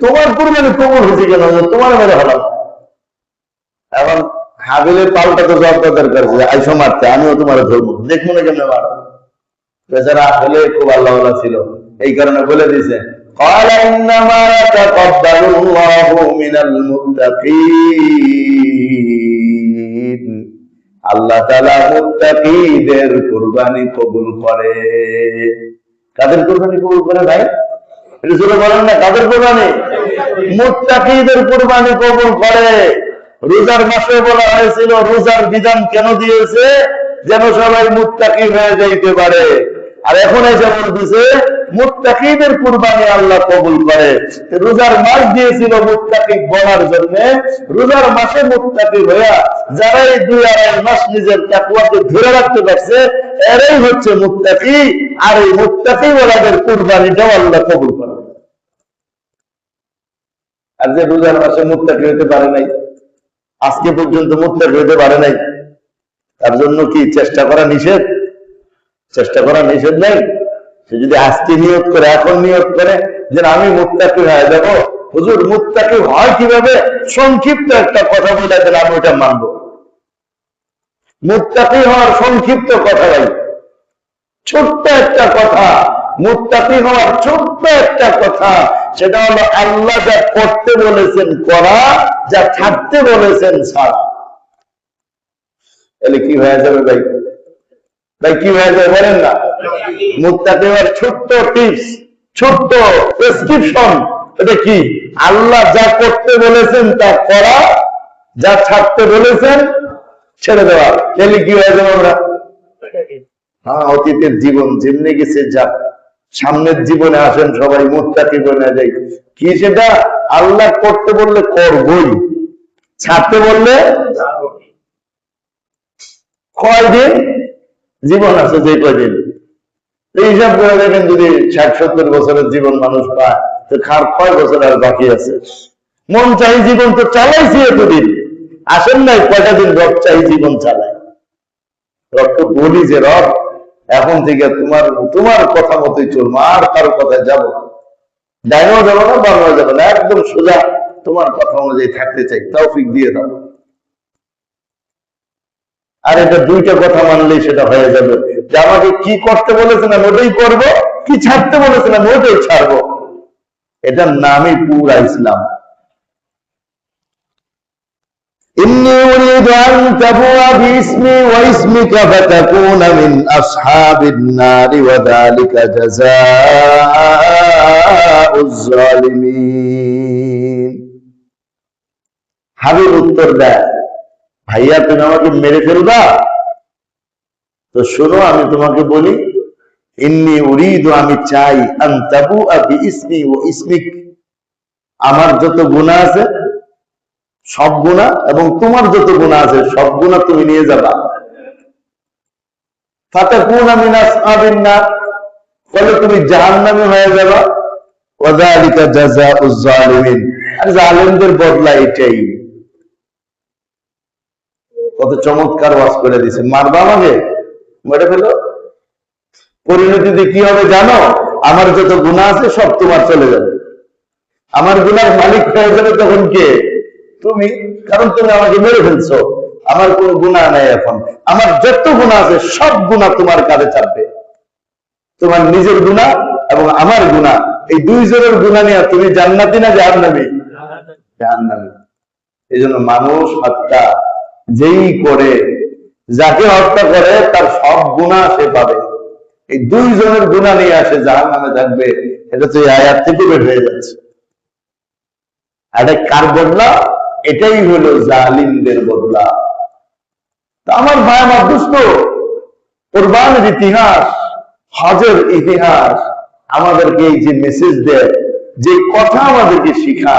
তোমার কোরবানি কবুল হয়েছে কেন? তোমার মেরে হলাম। এখন হাবিলের পাল্টা তো জবাব দরকার ছিল, আইসো মারতে, আমিও তোমার ধর্ম দেখবো না কেমন মার। বেচারা আসলে খুব আল্লাহ ছিল, এই কারণে বলে দিছে আল্লাহ তাআলা মুত্তাকীদের কুরবানি কবুল করে। কাদের কুরবানি কবুল করে ভাই? এটা শুনে বলেন না, কাদের কুরবানি? মুত্তাকীদের কুরবানি কবুল করে। রোজার মাসে বলা হয়েছিল রোজার বিধান কেন দিয়েছে? যেন সবাই মুত্তাকী হয়ে যাইতে পারে। আর এখন এসে বলতেছে মুত্তাকীদের কুরবানি আল্লাহ কবুল করে। রোজার মাস দিয়েছিল মুত্তাকী বলার জন্য। রোজার মাসে মুত্তাকী হইয়া যারা এই 2-2.5 মাস নিজের তাকওয়াকে ধরে রাখতে পারছে, এরাই হচ্ছে মুত্তাকী। আর এই মুত্তাকী ওয়ালাদের কুরবানিটাও আল্লাহ কবুল করে। আর যে রোজার মাসে মুত্তাকী হইতে পারে নাই, আজকে পর্যন্ত মুত্তাকী হইতে পারে নাই, তার জন্য কি চেষ্টা করা নিষেধ? চেষ্টা করা নিষেধ নেই। সে যদি আজকে নিয়ত করে, এখন নিয়ত করে যে আমি মুত্তাকী হয়ে যাব, হুজুর মুত্তাকী হয় কিভাবে? সংক্ষিপ্ত একটা কথা বলে দেন, আমি ওটা মানব। মুত্তাকী হওয়ার সংক্ষিপ্ত কথা ভাই, ছোট্ট একটা কথা। মুত্তাকী হওয়ার ছোট্ট একটা কথা, সেটা হলো আল্লাহ যা করতে বলেছেন করা, যা ছাড়তে বলেছেন ছাড়া। তাহলে কি হয়ে যাবে ভাই? ভাই কি হয়ে যাবে বলেন না? মুত্তাকী হওয়ার ছোট্ট টিপস, ছোট্ট প্রেসক্রিপশন, এটা কি? আল্লাহ যা করতে বলেছেন তা করা, যা ছাড়তে বলেছেন ছেড়ে দেওয়া। তাহলে কি হয়ে যাবে আমরা? হ্যাঁ, অতীতের জীবন যেমনি গেছে যাক, সামনের জীবনে আসেন সবাই মুত্তাকী বনে যাই। কি সেটা? আল্লাহ করতে বললে করবই, ছাড়তে বললে। কয়দিন জীবন আছে? যে কয়দিন। এই হিসাব করে দেখেন, যদি 60-70 বছরের জীবন মানুষ পায়, তো খার কয় বছর আর বাকি আছে? মন চাই জীবন তো চালাইছি এতদিন, আসেন নাই কয়টা দিন রব চাই জীবন চালায়। রব তো বলি যে রব এখন থেকে তোমার কথা মতোই চলবো, আর কারো কথায় যাবো না, ডাইনও যাবো না, বাংলা যাবো না, একদম সোজা তোমার কথা অনুযায়ী থাকতে চাই, তৌফিক দিয়ে দাও। আর এটা দুইটা কথা মানলেই সেটা হয়ে যাবে যে আমাকে কি করতে বলেছিলাম ওটাই করবো, কি ছাড়তে বলেছিলাম ওটাই ছাড়বো। এটার নামই পুরা ইসলাম। إني أريد أن تبوء باسمي واسمك فتكون من أصحاب النار وذلك جزاء الظالمين। হাবিব উত্তর দেয়, ভাইয়া তুমি আমাকে মেরে ফেলবা? তো শোনো, আমি তোমাকে বলি, ইন্নী উরিদু, আমি চাই, আন তাবুআ বিইসমি ওয়া ইসমিক, আমার যত গুনাহ আছে সব গুনাহ এবং তোমার যত গুনাহ আছে সব গুনাহ তুমি নিয়ে যাবা। ফাতাকুনা মিন আসহাবিন নার, ফলে তুমি জাহান্নামী হয়ে যাবা। ওয়া যালিকা জাযাউজ জালিমিন, আর জালিমদের বদলা এটাই। কত চমৎকার ওয়াজ করে দিয়েছে। মারবা আমাকে, মেরে ফেলো, পরিণতিতে কি হবে জানো? আমার যত গুনাহ আছে সব তোমার চলে যাবে। আমার গুনার মালিক হয়ে যাবে তখন কে? তুমি, কারণ তুমি আমাকে মেরে ফেলছো। আমার কোনো গুনাহ নাই, এখন আমার যত গুনাহ আছে সব গুনাহ তোমার কাঁধে চাপবে। তোমার নিজের গুনাহ এবং আমার গুনাহ, এই দুইজনের গুনাহ নিয়ে তুমি জান্নাতি না জাহান্নামী? জাহান্নামী। এই জন্য মানুষ হত্যা যেই করে, যাকে হত্যা করে তার সব গুনাহ সে পাবে। এই দুইজনের গুনাহ নিয়ে আসে জাহান্নামে থাকবে, এটা তো এই আয়াত থেকে বের হয়ে যাচ্ছে। এটা কার বদলা? এটাই হলো জালিমদের বদলা। তা আমার ভাই, আমার দোস্ত, কুরবানের ইতিহাস, হজের ইতিহাস আমাদেরকে এই যে মেসেজ দেয়, যে কথা আমাদেরকে শিখা,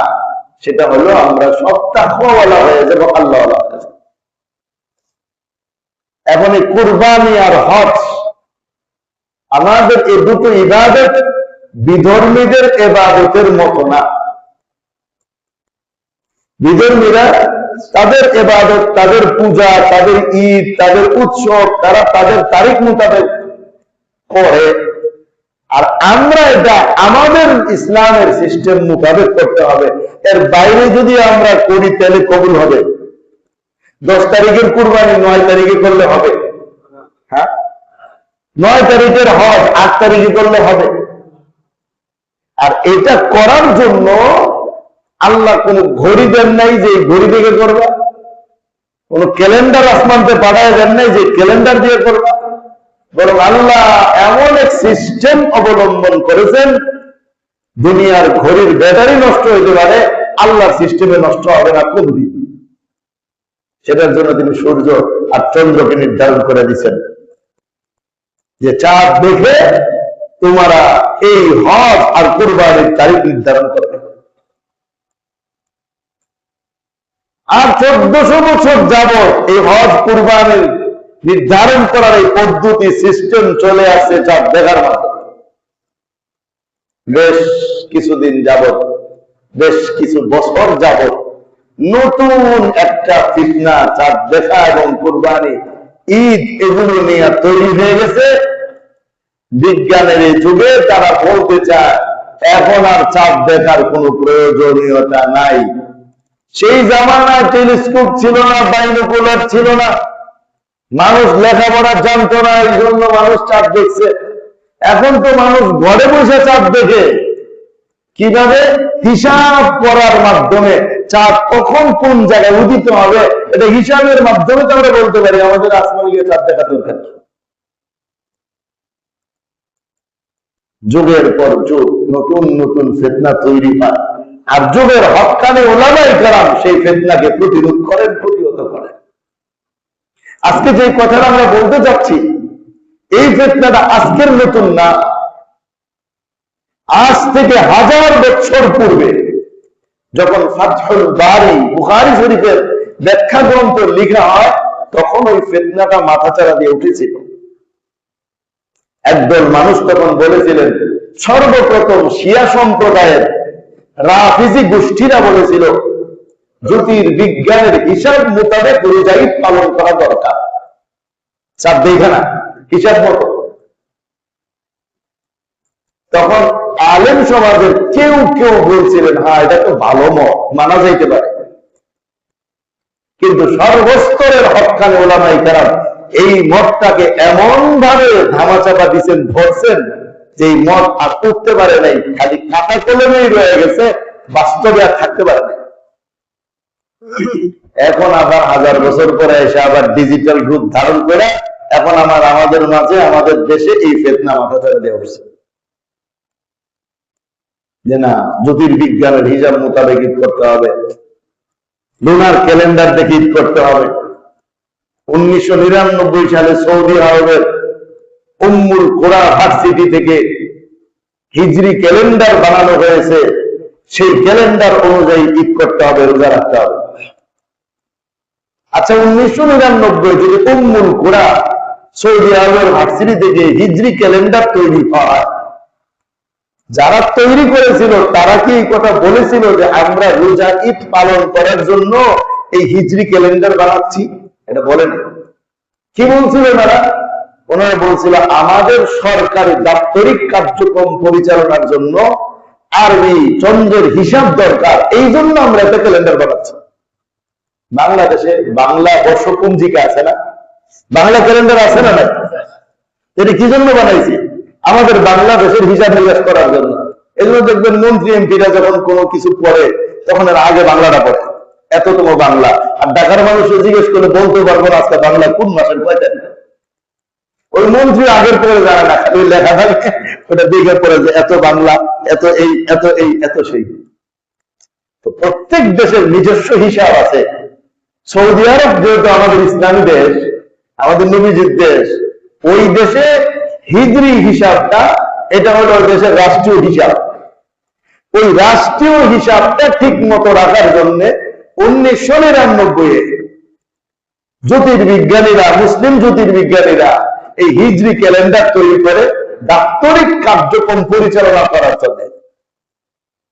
সেটা হলো আমরা সব তাকওয়াওয়ালা হয়ে যাবো, আল্লাহওয়ালা হয়ে যাবো। এখন এই কুরবানি আর হজ, আমাদের এই দুটো ইবাদত বিধর্মীদের ইবাদতের মতো না। বিধর্মীরা তাদের ইবাদত, তাদের পূজা, তাদের ঈদ, তাদের উৎসব তারা তাদের তারিখ মোতাবেক করে, আর আমরা এটা আমাদের ইসলামের সিস্টেম মোতাবেক করতে হবে। এর বাইরে যদি আমরা করি তাহলে কবুল হবে? 10 তারিখের কুরবানি 9 তারিখে করলে হবে? হ্যাঁ, 9 তারিখের হজ 8 তারিখে করলে হবে? আর এটা করার জন্য আল্লাহ কোন ঘড়ি দেন নাই যে ঘড়ি থেকে করবা, কোন ক্যালেন্ডার আসমানতে পাঠায় দেন নাই যে ক্যালেন্ডার দিয়ে করবা, বরং আল্লাহ এমন এক সিস্টেম অবলম্বন করেছেন, দুনিয়ার ঘড়ির ব্যাটারি নষ্ট হইতে পারে, আল্লাহর সিস্টেমে নষ্ট হবে না কোনদিন। সেটার জন্য তিনি সূর্য আর চন্দ্রকে নির্ধারণ করে দিচ্ছেন যে চাঁদ দেখে তোমরা এই হজ আর কুরবানির তারিখ নির্ধারণ করবে। আর 1400 বছর যাবত এই হজ কুরবানির নির্ধারণ করার এই পদ্ধতি সিস্টেম চলে আসছে চাঁদ দেখার মাধ্যমে। বেশ কিছুদিন যাবত, বেশ কিছু বছর যাবত নতুন একটা ফিতনা চাঁদ দেখা এবং কুরবানি, ঈদ, এগুলো নিয়ে তৈরি হয়ে গেছে। বিজ্ঞানের এই যুগে তারা বলতে চায় এখন আর চাঁদ দেখার কোনো প্রয়োজনীয়তা নাই। সেই জামানায় টেলিস্কোপ ছিল না, বাইনোকুলার ছিল না, মানুষ লেখাপড়া জানতো না, এই জন্য মানুষ চাঁদ দেখছে। এখন তো মানুষ ঘরে বসে চাঁদ দেখে। কিভাবে? হিসাব করার মাধ্যমে চাঁদ কখন কোন জায়গায় উদিত হবে, এটা হিসাবের মাধ্যমে তো আমরা বলতে পারি আমাদের আসমানে গিয়ে চাঁদ দেখা দরকার। যুগের পর যুগ নতুন নতুন ফিতনা তৈরি হয়, আর যুগের হক্কানি উলামায়ে কেরাম সেই ফিতনাকে প্রতিরোধ করেন, প্রতিহত করেন। আজকে যে কথাটা আমরা বলতে যাচ্ছি, এই ফিতনাটা আজকের নতুন না। আজ থেকে 1000 বছর পূর্বে যখন ফাতহুল বারি বুখারী শরীফের ব্যাখ্যা গ্রন্থ লেখা হয়, তখন ওই ফিতনাটা মাথাচাড়া দিয়ে উঠেছিল। একদল মানুষ তখন বলেছিলেন, সর্বপ্রথম শিয়া সম্প্রদায়ের রাফিজি গোষ্ঠীরা বলেছিল জ্যোতির্বিজ্ঞানের হিসাব মোতাবেক রোজা ঈদ পালন করা দরকার। চাঁদ দেখে না, হিসাব মতো। তখন আলেম সমাজের কেউ কেউ বলছিলেন হ্যাঁ এটা তো ভালো মত, মানা যাইতে পারে। কিন্তু সর্বস্তরের হক্কানি উলামায়ে কেরাম এই মতটাকে এমন ভাবে ধামাচাপা দিচ্ছেন, ধরছেন, যে এই মত আর উঠতে পারে নাই, খালি খাতা কলমেই রয়ে গেছে, বাস্তবে আর থাকতে পারে নাই। এখন আবার 1000 বছর পরে এসে আবার ডিজিটাল রূপ ধারণ করে এখন আমাদের মাঝে, আমাদের দেশে এই ফিতনা মাথা চাড়া দেওয়া হচ্ছে যে না, জ্যোতির্বিজ্ঞানের হিসাব মোতাবেক ঈদ করতে হবে, লুনার ক্যালেন্ডার দেখে ঈদ করতে হবে। 1999 সালে সৌদি আরবের উম্মুল কুরা ভার্সিটি থেকে হিজরি ক্যালেন্ডার বানানো হয়েছে, সেই ক্যালেন্ডার অনুযায়ী ঈদ করতে হবে, রোজা রাখতে হবে। আচ্ছা, 1999 যদি উম্মুল কুরা সৌদি আরবের ভার্সিটি থেকে হিজরি ক্যালেন্ডার তৈরি হয়, যারা তৈরি করেছিল তারা কি এই কথা বলেছিল যে আমরা রোজা ঈদ পালন করার জন্য এই হিজরি ক্যালেন্ডার বানাচ্ছি? এটা বলেন। কি বলছিল তারা? ওনারা বলছিল আমাদের সরকারি দাপ্তরিক কার্যক্রম পরিচালনার জন্য আরবি চন্দ্রের হিসাব দরকার, এই জন্য আমরা একটা ক্যালেন্ডার বানাচ্ছি। বাংলাদেশে বাংলা বর্ষপঞ্জিকা আছে না, বাংলা ক্যালেন্ডার আছে না? এটা কি জন্য বানাইছি? আমাদের বাংলাদেশের হিসাব নিকাশ করার জন্য। এগুলো দেখবেন মন্ত্রী এমপিরা যখন কোনো কিছু পড়ে তখন এর আগে বাংলাটা পড়ে, এততম বাংলা। আর ঢাকার মানুষ জিজ্ঞেস করে বলতে পারবো না আজকে বাংলা কোন মাসের কয় তারিখ। ওই মন্ত্রী আগের পরে জানে না, খালি লেখা থাকে, ওটা দেখে পড়ে যে এত বাংলা, এত এই, এত এই, এত সেই। তো প্রত্যেক দেশের নিজস্ব হিসাব আছে। সৌদি আরব যেহেতু আমাদের ইসলামী দেশ, আমাদের নবীজির দেশ, ওই দেশে হিজরি হিসাবটা এটা হলো ওই দেশের রাষ্ট্রীয় হিসাব। ওই রাষ্ট্রীয় হিসাবটা ঠিক মতো রাখার জন্য 1999 জ্যোতির্বিজ্ঞানীরা, মুসলিম জ্যোতির্বিজ্ঞানীরা এই হিজরি ক্যালেন্ডার তৈরি করে দাপ্তরিক কার্যক্রম পরিচালনা করার জন্য।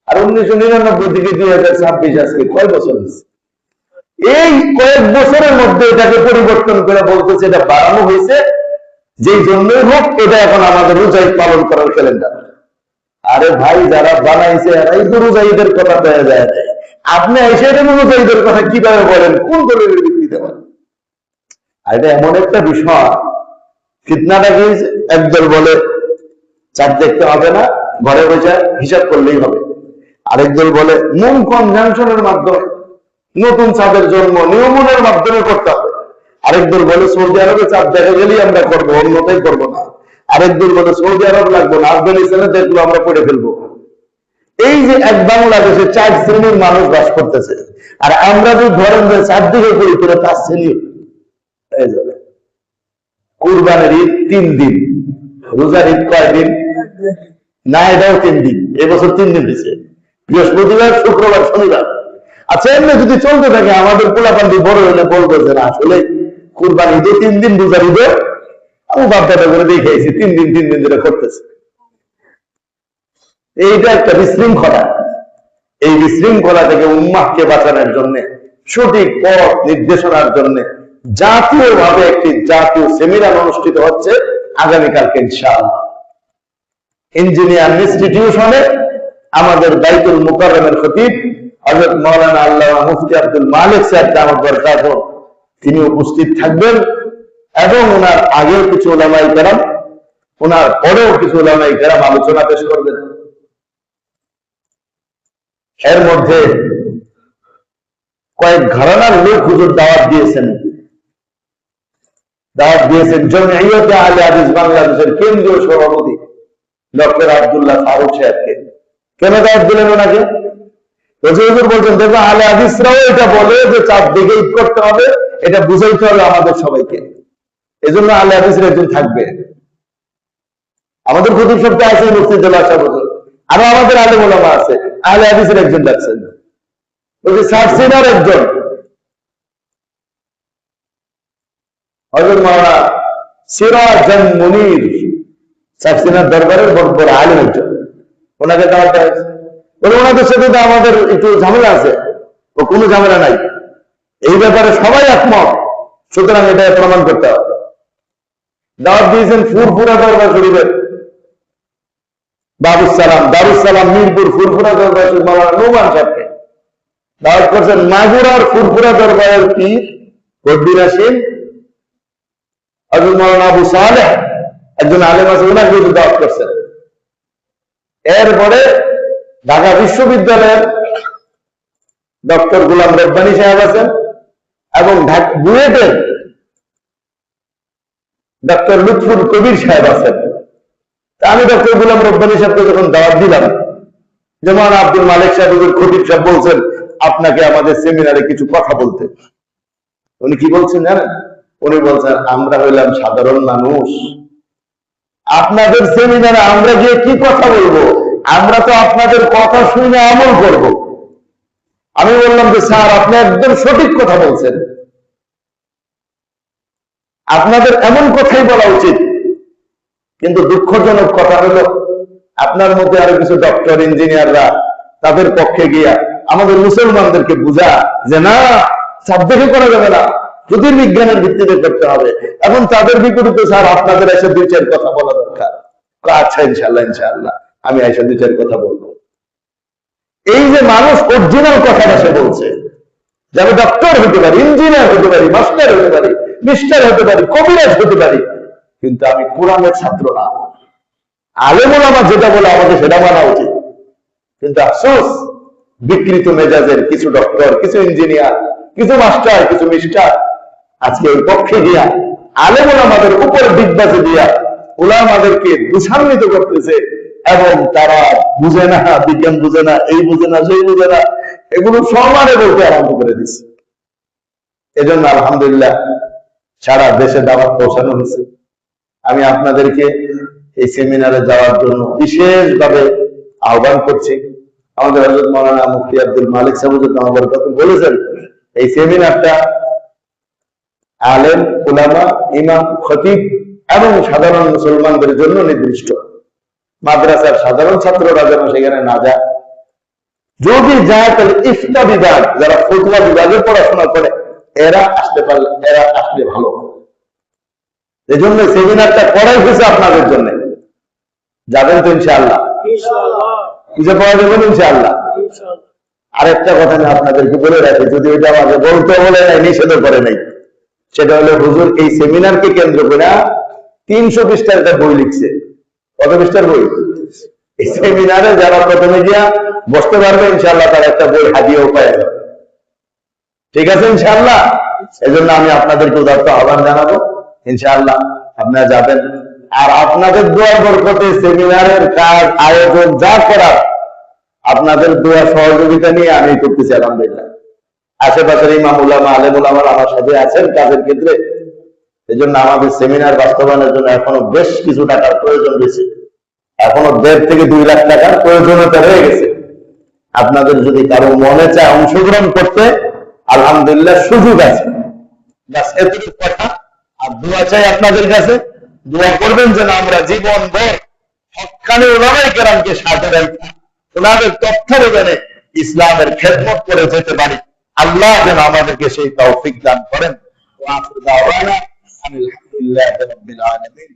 আর 1999 থেকে 2026 আজকে কয় বছর হয়েছে? এই কয়েক বছরের মধ্যে এটাকে পরিবর্তন করে বলতেছে এটা বাড়ানো হয়েছে, যেই জন্যই হোক এটা এখন আমাদের রোজাই পালন করার ক্যালেন্ডার। আরে ভাই, যারা বানাইছে এরাই তো রোজাইদের কথা দেয়া যায়। আপনি এসে রোজাইদের কথা কিভাবে বলেন? কোন দলের ভিত্তিতে বলেন? আর এটা এমন একটা বিষয়, ফিতনাটা কি, একদল বলে চাঁদ দেখতে হবে না, ঘরে বসে হিসাব করলেই হবে। আরেকদল বলে মুন কনজাংশনের মাধ্যমে নতুন চাঁদের জন্ম নিয়মনের মাধ্যমে করতে হবে। আরেকদল বলে সৌদি আরবে চাঁদ দেখা গেলেই আমরা করবো, অন্যটাই করবো না। আরেকদল বলে সৌদি আরব লাগবো না, আফগানিস্তানে দেখলো আমরা পড়ে ফেলবো। এই যে এক বাংলাদেশে 4 শ্রেণীর মানুষ বাস করতেছে, আর আমরা যদি ধরেন যে 4 দিকে করি করে 5 শ্রেণী হয়ে যাবে। কুরবানের ঈদ 3 দিন, রোজার ঈদ কয় দিন? না, এটাও 3 দিন। এবছর 3 দিন দিচ্ছে, বৃহস্পতিবার, শুক্রবার, শনিবার। আচ্ছা, এমনি যদি চলতে থাকে আমাদের পোলাপান্ডি বড় হলে বলবে যে না, আসলে কুরবান ঈদে 3 দিন, রোজার ঈদে আমি বাপদাদা করে দেখেছি 3 দিন 3 দিন ধরে করতেছে। এইটা একটা বিশৃঙ্খলা। এই বিশৃঙ্খলা থেকে উম্মাহকে বাঁচানোর জন্য, সঠিক পথ নির্দেশনার জন্য জাতীয়ভাবে একটি জাতীয় সেমিনার অনুষ্ঠিত হচ্ছে আগামীকালকে ইনশাআল্লাহ। ইঞ্জিনিয়ার ইনস্টিটিউশনে আমাদের বাইতুল মুকাররমের খতিব হযরত মাওলানা আল্লামা মুফতি আব্দুল মালিক সাহেব দামাত বরকাতুহু তিনি উপস্থিত থাকবেন, এবং ওনার আগেও কিছু উলামায়ে কেরাম, ওনার পরেও কিছু উলামায়ে কেরাম আলোচনা পেশ করবেন। এর মধ্যে কয়েক ঘরানার লোক হুজুর দাওয়াত দিয়েছেন জমিয়তে আহলে হাদিস বাংলাদেশের কেন্দ্রীয় সভাপতি ডক্টর আব্দুল্লাহ ফারুক সাহেবকে। কেন দাওয়াত দিলেন ওনাকে? হুজুর বলছেন, দেখো আহলে হাদিসরাও এটা বলে যে চাঁদ দেখে ঈদ করতে হবে, এটা বুঝাইতে হবে আমাদের সবাইকে। এজন্য আহলে হাদিসের একজন থাকবে। আমাদের খতিব সাহেব আছে মুফতিদুল্লাহ সাহেব, আরো আমাদের আলেম ওলামা আছে, আহলে হাদিসের একজন ডাকছেন, ওই যে সার্সিনার একজন হযরত মাওলানা সিরাজান মুনির, সার্সিনার দরবারের বড় আলেম একজন, ওনাকে দাওয়াত দেওয়া হয়েছে। ওনাদের সাথে তো আমাদের একটু ঝামেলা আছে, ও কোনো ঝামেলা নাই, এই ব্যাপারে সবাই একমত। সুতরাং এটা প্রমাণ করতে হবে। দাওয়াত দিয়েছেন ফুরফুরা দরবার শরীফের দারুসালাম মিরপুর ফুরফুরা দরবার শরীফ মাওলানা নোমান সাহেবকে। দাওয়াত করছেন মাগুরার ফুরফুরা দরবারের পীর কদ্দির আসিন হযরত মাওলানা আবু সালেহ, একজন আলেম আছে, ওনাকে কিন্তু দাওয়াত করছেন। এরপরে ঢাকা বিশ্ববিদ্যালয়ের ডক্টর গোলাম রব্বানী সাহেব আছেন, এবং বুয়েটের ডক্টর লুৎফুল কবির সাহেব আছেন। আমি ডক্টর গোলাম রব্বানী সাহেবকে যখন দাওয়াত দিলাম, যেমন আব্দুল মালিক সাহেবের খতিব সাহেব বলছেন আপনাকে আমাদের সেমিনারে কিছু কথা বলতে। উনি কি বলছেন জানেন? উনি বলছেন, আমরা হইলাম সাধারণ মানুষ, আপনাদের সেমিনারে আমরা গিয়ে কি কথা বলবো? আমরা তো আপনাদের কথা শুনে আমল করব। আমি বললাম যে স্যার, আপনি একদম সঠিক কথা বলছেন, আপনাদের এমন কথাই বলা উচিত। কিন্তু দুঃখজনক কথা হলো, আপনার মধ্যে আরো কিছু ডক্টর ইঞ্জিনিয়াররা তাদের পক্ষে গিয়া আমাদের মুসলমানদেরকে বুঝা যে না, সাবজেক্টে করা যাবে না, জ্যোতির্বিজ্ঞানের ভিত্তিতে করতে হবে। এখন তাদের বিপরীতে স্যার আপনাদের এসে 2-4 কথা বলা দরকার। আচ্ছা, ইনশাআল্লাহ আমি এসে 2-4 কথা বলবো। এই যে মানুষ অরিজিনাল কথাটা সে বলছে, যে আমি ডক্টর হতে পারি, ইঞ্জিনিয়ার হতে পারি, মাস্টার হতে পারি, মিস্টার হতে পারি, কবিরাজ হতে পারি, কিন্তু আমি কোরআনের ছাত্র না। আলেম ওলামা যেটা বলে আমাদের সেটা মানা উচিত। কিন্তু আফসোস, বিকৃত মেজাজের কিছু ডক্টর, কিছু ইঞ্জিনিয়ার, কিছু মাস্টার, কিছু মিস্টার আজকে ওই পক্ষে গিয়া আলেম ওলামাদের উপরে ডিগবাজি দিয়া ওলামাদেরকে দুঃসান্বিত করতেছে, এবং তারা বুঝে না, বিজ্ঞান বুঝে না, এই বুঝে না, সেই বুঝে না, এগুলো সমানে বলতে আরম্ভ করে দিচ্ছে। এজন্য আলহামদুলিল্লাহ সারা দেশে দাওয়াত পৌঁছানো হয়েছে। আমি আপনাদেরকে এই সেমিনারে যাওয়ার জন্য বিশেষভাবে আহ্বান করছি। আমাদের হযরত মাওলানা মুফতি আব্দুল মালিক সাহেব বলেছেন এই সেমিনারটা আলেম, উলামা, ইমাম, খতিব এবং সাধারণ মুসলমানদের জন্য নির্দিষ্ট। মাদ্রাসার সাধারণ ছাত্ররা যেন সেখানে না যায়, যদি যায় তাহলে ইফতা বিভাগ, যারা ফতোয়া বিভাগে পড়াশোনা করে এরা আসতে পারলে, এরা আসলে ভালো। এই জন্য সেমিনারটা করাই হয়েছে আপনাদের জন্য। যাবেন তো ইনশাআল্লাহ? বুঝে পাওয়া যাবেন ইনশাআল্লাহ। আরেকটা কথা আমি আপনাদেরকে বলে রাখি, যদি এটা আমাকে বলতে বলে নাই, নিষেধ করে নাই, সেটা হলো হুজুর এই সেমিনারকে কেন্দ্র করে 300 পৃষ্ঠার একটা বই লিখছে। কত পৃষ্ঠার বই? এই সেমিনারে যারা প্রথমে গিয়া বসতে পারবে ইনশাআল্লাহ তার একটা বই হাদিয়াও পাওয়া যাবে। ঠিক আছে ইনশাআল্লাহ? এজন্য আমি আপনাদেরকে উদাত্ত আহ্বান জানাবো, ইনশাআল্লাহ আপনারা যাবেন। আর আপনাদের দোয়ার বরকতে সেমিনারের কাজ, আয়োজন যা করার আপনাদের দোয়া সহযোগিতা নিয়ে আমি করতেছি আলহামদুলিল্লাহ। আশেপাশের ইমাম উলামা, আলেম উলামারা আমার সাথে আছেন কাজের ক্ষেত্রে। এই জন্য আমাদের সেমিনার বাস্তবায়নের জন্য এখনো বেশ কিছু টাকার প্রয়োজন রয়েছে। এখনো 1.5 থেকে 2 লাখ টাকার প্রয়োজনীয়তা রয়ে গেছে। আপনাদের যদি কারো মনে চায় অংশগ্রহণ করতে, আলহামদুলিল্লাহ সুযোগ আছে। বাস এতটুকু কথা। আর দোয়া চাই আপনাদের কাছে, দোয়া করবেন যেন আমরা জীবন ভর হক্কানি উলামায়ে কেরামকে সাথে রাখি, ওনাদের তত্ত্বাবধানে ইসলামের খেদমত করে যেতে পারি। আল্লাহ যেন আমাদেরকে সেই তৌফিক দান করেন। ওয়া আখিরু দাওয়ানা আলহামদুলিল্লাহি রাব্বিল আলামিন।